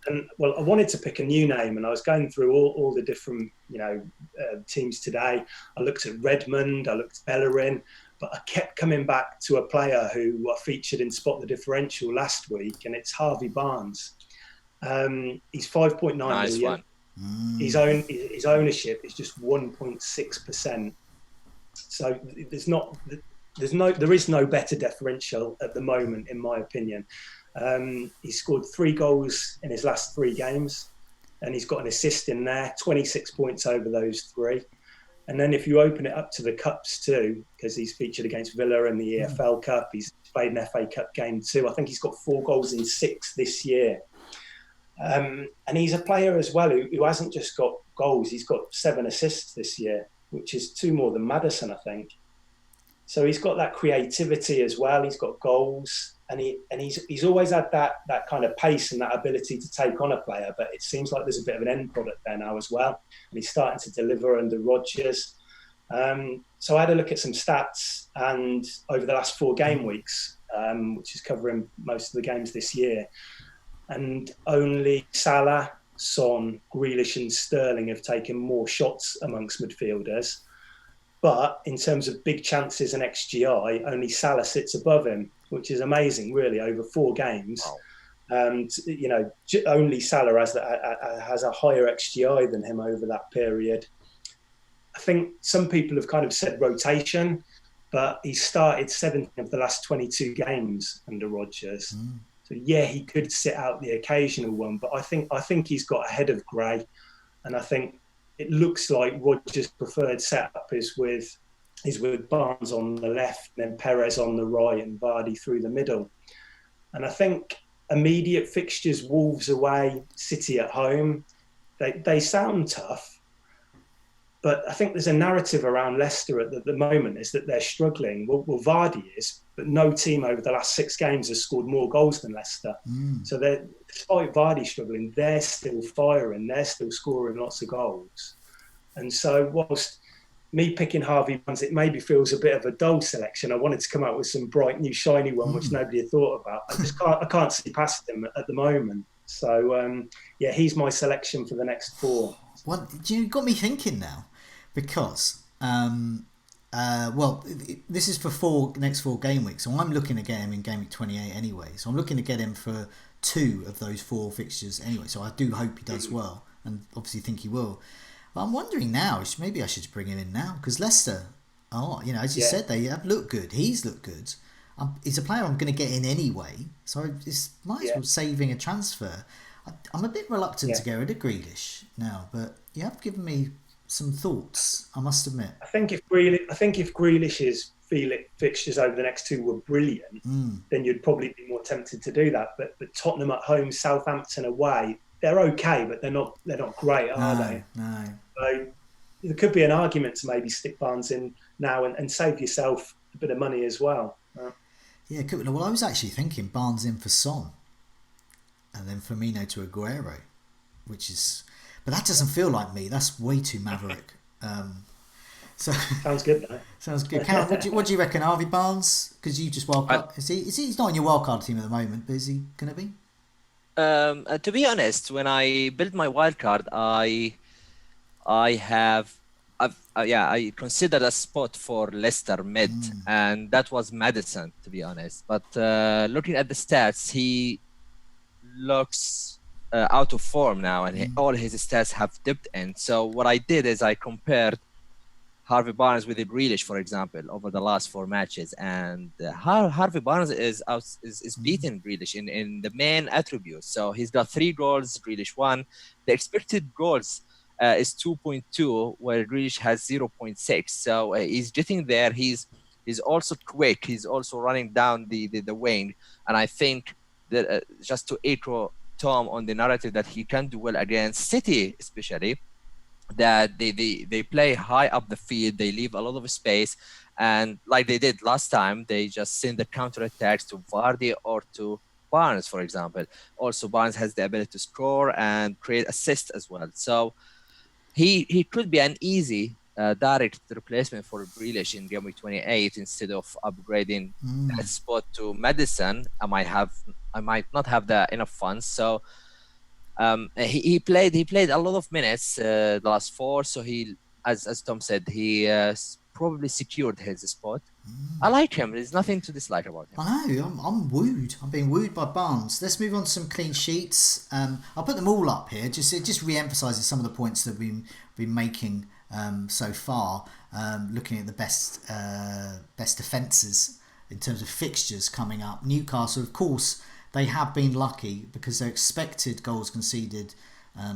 [SPEAKER 3] And well, I wanted to pick a new name, and I was going through all the different teams today. I looked at Redmond, I looked at Bellerin, but I kept coming back to a player who I featured in Spot the Differential last week, and it's Harvey Barnes. He's 5.9 million. His ownership is just 1.6%. So there is no better differential at the moment, in my opinion. He scored 3 goals in his last 3 games, and he's got an assist in there, 26 points over those 3. And then if you open it up to the Cups too, because he's featured against Villa in the EFL Cup, he's played an FA Cup game too. I think he's got 4 goals in 6 this year. And he's a player as well who hasn't just got goals, he's got 7 assists this year, which is 2 more than Maddison, I think. So he's got that creativity as well. He's got goals, and he's always had that kind of pace and that ability to take on a player. But it seems like there's a bit of an end product there now as well, and he's starting to deliver under Rodgers. So I had a look at some stats, and over the last 4 game weeks, which is covering most of the games this year, and only Salah, Son, Grealish, and Sterling have taken more shots amongst midfielders. But in terms of big chances and XGI, only Salah sits above him, which is amazing, really, over 4 games. Wow. And, only Salah has a higher XGI than him over that period. I think some people have kind of said rotation, but he started 17 of the last 22 games under Rodgers. So, yeah, he could sit out the occasional one, but I think he's got ahead of Gray. And I think it looks like Rodgers' preferred setup is with Barnes on the left, and then Perez on the right, and Vardy through the middle. And I think immediate fixtures, Wolves away, City at home, they sound tough. But I think there's a narrative around Leicester at the moment is that they're struggling. Well, Vardy is, but no team over the last 6 games has scored more goals than Leicester. So despite Vardy struggling, they're still firing. They're still scoring lots of goals. And so whilst me picking Harvey Barnes, it maybe feels a bit of a dull selection. I wanted to come out with some bright, new, shiny one, which nobody had thought about. I can't see past him at the moment. So, he's my selection for the next 4.
[SPEAKER 1] Well, you got me thinking now. Because, this is for next 4 game weeks. So I'm looking to get him in game week 28 anyway. So I'm looking to get him for 2 of those 4 fixtures anyway. So I do hope he does well, and obviously think he will. But I'm wondering now, maybe I should bring him in now because Leicester, as you said, they have looked good. He's looked good. He's a player I'm going to get in anyway. So it's might as well saving a transfer. I'm a bit reluctant to get rid of Grealish now, but you have given me some thoughts, I must admit.
[SPEAKER 3] I think if Grealish's fixtures over the next 2 were brilliant, then you'd probably be more tempted to do that. But Tottenham at home, Southampton away, they're okay, but they're not great, are they?
[SPEAKER 1] No.
[SPEAKER 3] So there could be an argument to maybe stick Barnes in now and save yourself a bit of money as well.
[SPEAKER 1] Yeah, could. Well, I was actually thinking Barnes in for Son, and then Firmino to Aguero, but that doesn't feel like me. That's way too maverick. So
[SPEAKER 3] sounds good though.
[SPEAKER 1] Sounds good. Karam, what do you reckon, Harvey Barnes? Because you just wildcard. He's not in your wildcard team at the moment, but is he going to be?
[SPEAKER 2] To be honest, when I built my wildcard, I considered a spot for Leicester mid, and that was Maddison, to be honest. But looking at the stats, he looks out of form now, and all his stats have dipped in. So what I did is I compared Harvey Barnes with Grealish, for example, over the last 4 matches, and Harvey Barnes is beating Grealish in the main attributes. So he's got 3 goals, Grealish 1. The expected goals is 2.2, where Grealish has 0.6. So he's getting there. He's also quick. He's also running down the wing, and I think that just to echo Tom on the narrative that he can do well against City, especially that they play high up the field, they leave a lot of space, and like they did last time, they just send the counter attacks to Vardy or to Barnes, for example. Also, Barnes has the ability to score and create assists as well. So he could be an easy direct replacement for Grealish in Gameweek 28 instead of upgrading that spot to Maddison. I might not have enough funds. So he played a lot of minutes the last 4. So he, as Tom said, he probably secured his spot. I like him. There's nothing to dislike about him.
[SPEAKER 1] I know. I'm wooed. I'm being wooed by Barnes. Let's move on to some clean sheets. I'll put them all up here. It just re-emphasises some of the points that we've been making so far. Looking at the best defences in terms of fixtures coming up. Newcastle, of course, they have been lucky because their expected goals conceded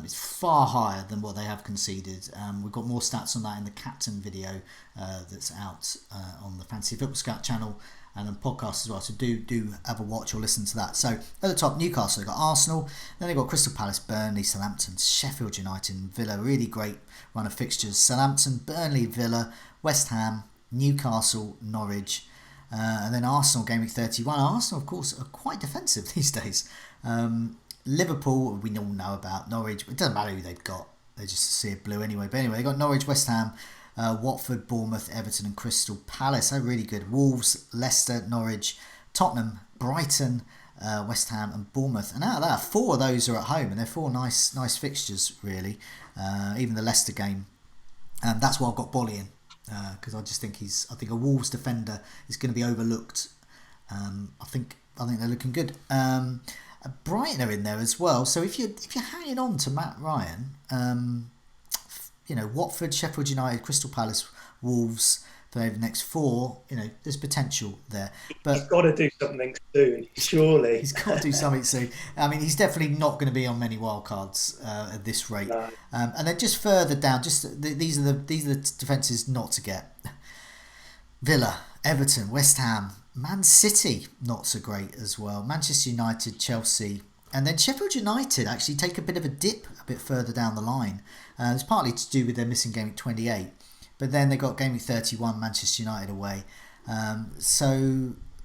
[SPEAKER 1] is far higher than what they have conceded. We've got more stats on that in the captain video that's out on the Fantasy Football Scout channel and on podcast as well. So do have a watch or listen to that. So at the top, Newcastle, they've got Arsenal, then they've got Crystal Palace, Burnley, Southampton, Sheffield United and Villa. Really great run of fixtures. Southampton, Burnley, Villa, West Ham, Newcastle, Norwich. And then Arsenal, game week 31. Arsenal, of course, are quite defensive these days. Liverpool, we all know about. Norwich, it doesn't matter who they've got. They just see it blue anyway. But anyway, they've got Norwich, West Ham, Watford, Bournemouth, Everton and Crystal Palace. They're really good. Wolves, Leicester, Norwich, Tottenham, Brighton, West Ham and Bournemouth. And out of that, 4 of those are at home. And they're 4 nice fixtures, really. Even the Leicester game. That's why I've got Bolly in. Because I just think I think a Wolves defender is going to be overlooked. I think they're looking good. Brighton are in there as well. So if you're hanging on to Matt Ryan, Watford, Sheffield United, Crystal Palace, Wolves for the next 4, there's potential there. But
[SPEAKER 3] he's got to do something soon, surely.
[SPEAKER 1] He's got to do something soon. I mean, he's definitely not going to be on many wildcards at this rate. No. And then just further down, these are the defences not to get. Villa, Everton, West Ham, Man City, not so great as well. Manchester United, Chelsea, and then Sheffield United actually take a bit of a dip a bit further down the line. It's partly to do with their missing game week 28, but then they got game week 31, Manchester United away.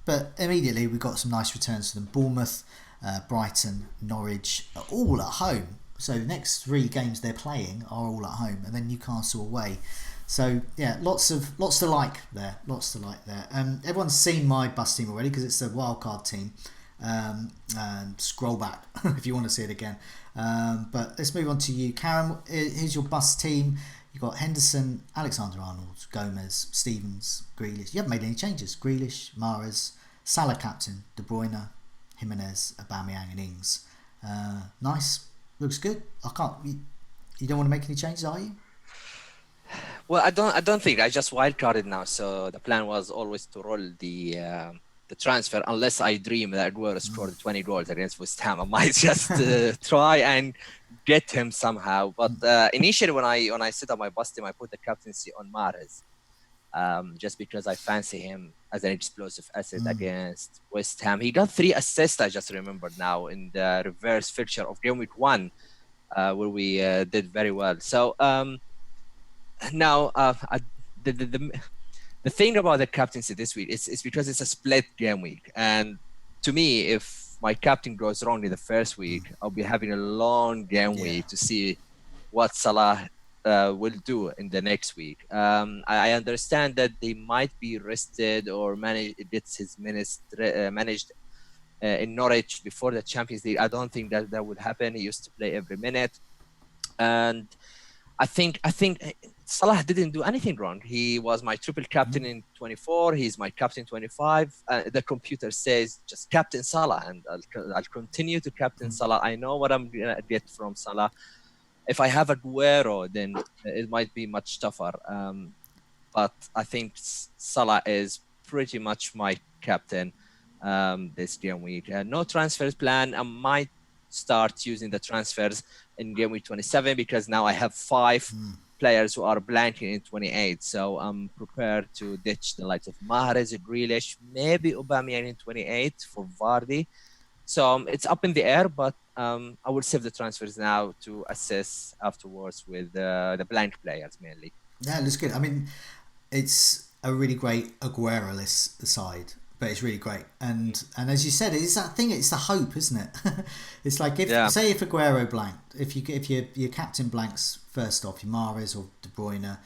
[SPEAKER 1] But immediately we got some nice returns for them. Bournemouth, Brighton, Norwich, all at home. So the next 3 games they're playing are all at home, and then Newcastle away. So yeah, lots to like there. Everyone's seen my bus team already because it's the Wildcard team. And scroll back if you want to see it again. But let's move on to you, Karam. Here's your bus team. You've got Henderson, Alexander-Arnold, Gomez, Stevens, Grealish. You haven't made any changes. Grealish, Mahrez, Salah captain, De Bruyne, Jimenez, Aubameyang and Ings. Nice. Looks good. You don't want to make any changes, are you?
[SPEAKER 2] Well, I don't think. I just wildcarded now, so the plan was always to roll the transfer unless I dream that Aguero scored 20 goals against West Ham. I might just try and get him somehow. But initially, when I set up my bus team, I put the captaincy on Mahrez, just because I fancy him as an explosive asset against West Ham. He got 3 assists. I just remembered now in the reverse fixture of game week 1, where we did very well. So now the thing about the captaincy this week is because it's a split game week, and to me, if my captain goes wrong in the first week, I'll be having a long game week to see what Salah will do in the next week. I understand that they might be rested or gets his minutes managed in Norwich before the Champions League. I don't think that would happen. He used to play every minute, and I think Salah didn't do anything wrong. He was my triple captain in 24. He's my captain 25. The computer says just captain Salah, and I'll continue to captain Salah. I know what I'm gonna get from Salah. If I have Aguero, then it might be much tougher. But I think Salah is pretty much my captain this game week. No transfers plan. I might start using the transfers in game week 27 because now I have 5 players who are blanking in 28. So I'm prepared to ditch the likes of Mahrez, Grealish, maybe Aubameyang in 28 for Vardy. So it's up in the air, but I will save the transfers now to assess afterwards with the blank players mainly.
[SPEAKER 1] Yeah, that's good. I mean, it's a really great Aguero-less side, but it's really great. And as you said, it's that thing. It's the hope, isn't it? It's like if Aguero blanked, if your captain blanks first off, your Mahrez or De Bruyne,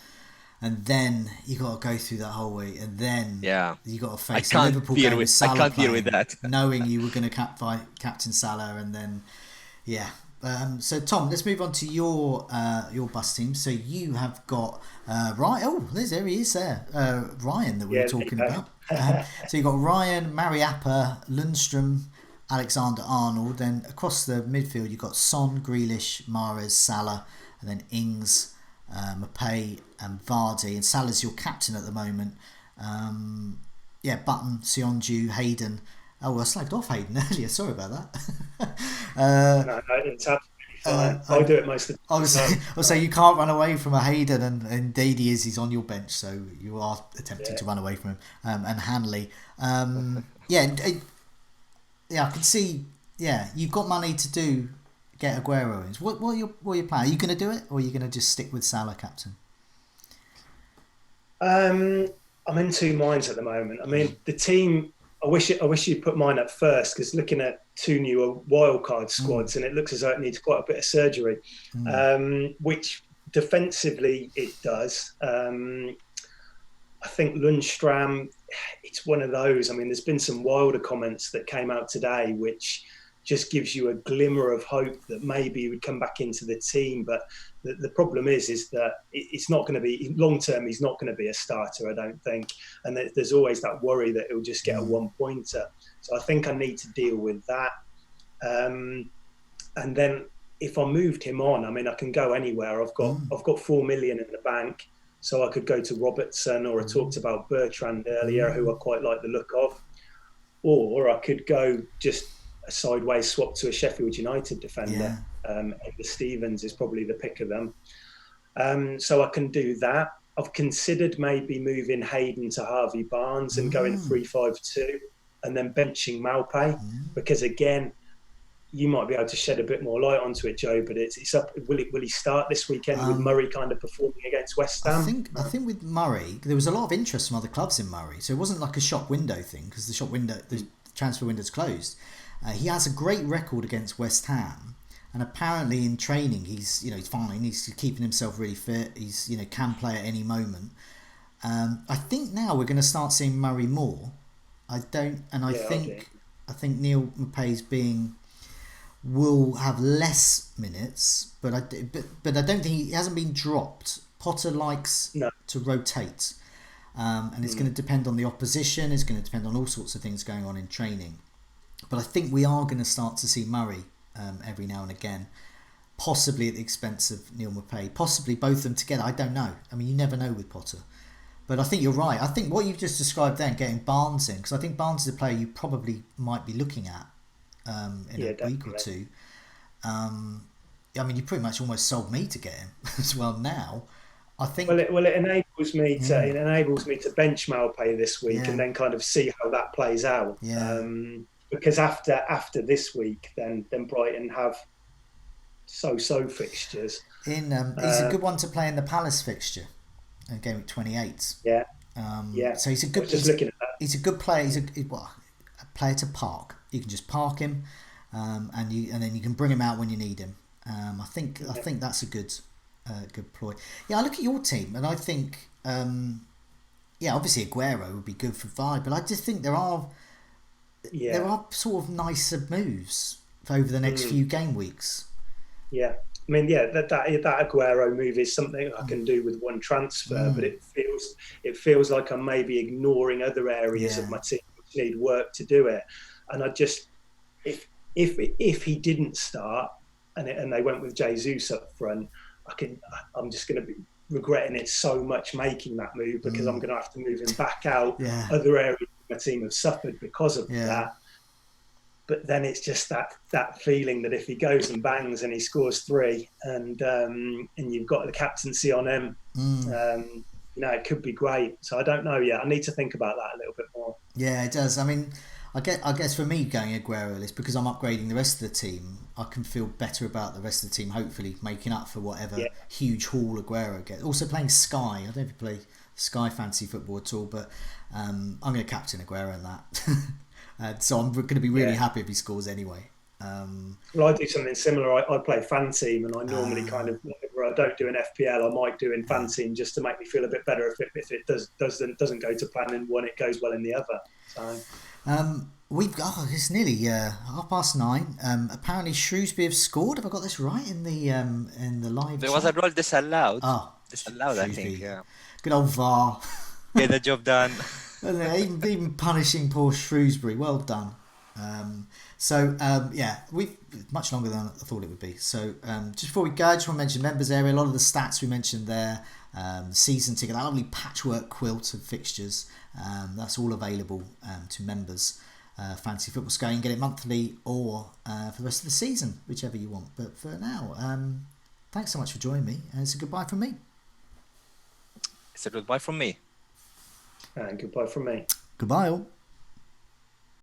[SPEAKER 1] and then you got to go through that whole week, and then you got to face a Liverpool game with Salah.
[SPEAKER 2] I can't deal with that.
[SPEAKER 1] Knowing you were going to captain Salah, and then so Tom, let's move on to your bus team. So you have got Ryan. Oh, there he is there. Ryan that we were talking about. So you've got Ryan, Mariappa, Lundstrom, Alexander-Arnold. Then across the midfield, you've got Son, Grealish, Mahrez, Salah, and then Ings, Mbappe, and Vardy. And Salah's your captain at the moment. Button, Sionju, Hayden. Oh, I slagged off Hayden earlier. Sorry about that.
[SPEAKER 3] No, it's absolutely fine. I do it most of the time.
[SPEAKER 1] I was saying you can't run away from a Hayden, and indeed he's on your bench, so you are attempting to run away from him. And Hanley. I can see. Yeah, you've got money to get Aguero in. What are your plan? Are you going to do it, or are you going to just stick with Salah captain?
[SPEAKER 3] I'm in 2 minds at the moment. I mean, the team. I wish you'd put mine up first, because looking at 2 new wildcard squads, and it looks as though it needs quite a bit of surgery, which defensively it does. I think Lundstram, it's one of those. I mean, there's been some Wilder comments that came out today, which just gives you a glimmer of hope that maybe he would come back into the team. But the problem is that it's not going to be long term. He's not going to be a starter, I don't think. And there's always that worry that he'll just get a 1-pointer. So I think I need to deal with that. And then if I moved him on, I mean, I can go anywhere. I've got 4 million in the bank, so I could go to Robertson, or I talked about Bertrand earlier, who I quite like the look of, or I could go just a sideways swap to a Sheffield United defender. Stevens is probably the pick of them. So I can do that. I've considered maybe moving Hayden to Harvey Barnes and going 3-5-2 and then benching Malpay because again, you might be able to shed a bit more light onto it, Joe. But it's up. Will he start this weekend with Murray kind of performing against West Ham?
[SPEAKER 1] I think with Murray, there was a lot of interest from other clubs in Murray, so it wasn't like a shop window thing because the transfer window's closed. He has a great record against West Ham, and apparently in training he's fine. He's keeping himself really fit. He's can play at any moment. I think now we're going to start seeing Murray more. I think Neil Maupay's will have less minutes, but I don't think he hasn't been dropped. Potter likes to rotate, and it's going to depend on the opposition. It's going to depend on all sorts of things going on in training. But I think we are going to start to see Murray every now and again, possibly at the expense of Neil Maupay, possibly both of them together. I don't know. I mean, you never know with Potter. But I think you're right. I think what you've just described then, getting Barnes in, because I think Barnes is a player you probably might be looking at in a week or two. I mean, you pretty much almost sold me to get him as well now. I think. Well,
[SPEAKER 3] it enables me to bench Malpay this week and then kind of see how that plays out.
[SPEAKER 1] Yeah.
[SPEAKER 3] Because after this week, then Brighton have so fixtures.
[SPEAKER 1] He's a good one to play in the Palace fixture, in Gameweek 28.
[SPEAKER 3] Yeah.
[SPEAKER 1] So he's a good.
[SPEAKER 3] Looking at that.
[SPEAKER 1] He's a good player. He's a player to park. You can just park him, and then you can bring him out when you need him. I think that's a good ploy. Yeah, I look at your team and I think, obviously Aguero would be good for Vibe, but I just think there are sort of nicer moves over the next few game weeks.
[SPEAKER 3] Yeah, I mean, that Aguero move is something I can do with one transfer, but it feels like I'm maybe ignoring other areas of my team which need work to do it. And I just, if he didn't start and they went with Jesus up front, I'm just going to be regretting it so much making that move because I'm going to have to move him back out. Yeah. Other areas of my team have suffered because of that. But then it's just that feeling that if he goes and bangs and he scores 3 and you've got the captaincy on him, it could be great. So I don't know yet. I need to think about that a little bit more.
[SPEAKER 1] Yeah, it does. I mean, I guess for me going Aguero is because I'm upgrading the rest of the team. I can feel better about the rest of the team, hopefully making up for whatever huge haul Aguero gets. Also playing Sky. I don't know if you play Sky fantasy football at all, but I'm going to captain Aguero in that. So I'm going to be really happy if he scores anyway.
[SPEAKER 3] Well, I do something similar. I play fan team, and I normally kind of, whenever I don't do an FPL, I might do in fan team just to make me feel a bit better if it doesn't go to plan in one, it goes well in the other. So.
[SPEAKER 1] It's nearly 9:30. Apparently Shrewsbury have scored. Have I got this right in the live?
[SPEAKER 2] There was a goal disallowed.
[SPEAKER 1] Disallowed,
[SPEAKER 2] I think. Yeah.
[SPEAKER 1] Good old VAR.
[SPEAKER 2] Get the job done.
[SPEAKER 1] even punishing poor Shrewsbury. Well done. We've much longer than I thought it would be. So just before we go, I just want to mention members area. A lot of the stats we mentioned there. Season ticket, that lovely patchwork quilt of fixtures. That's all available to members. Fantasy Football Sky, you can get it monthly or for the rest of the season, whichever you want. But for now, thanks so much for joining me, and it's a goodbye from me.
[SPEAKER 2] It's a goodbye from me.
[SPEAKER 3] And goodbye from me.
[SPEAKER 1] Goodbye all.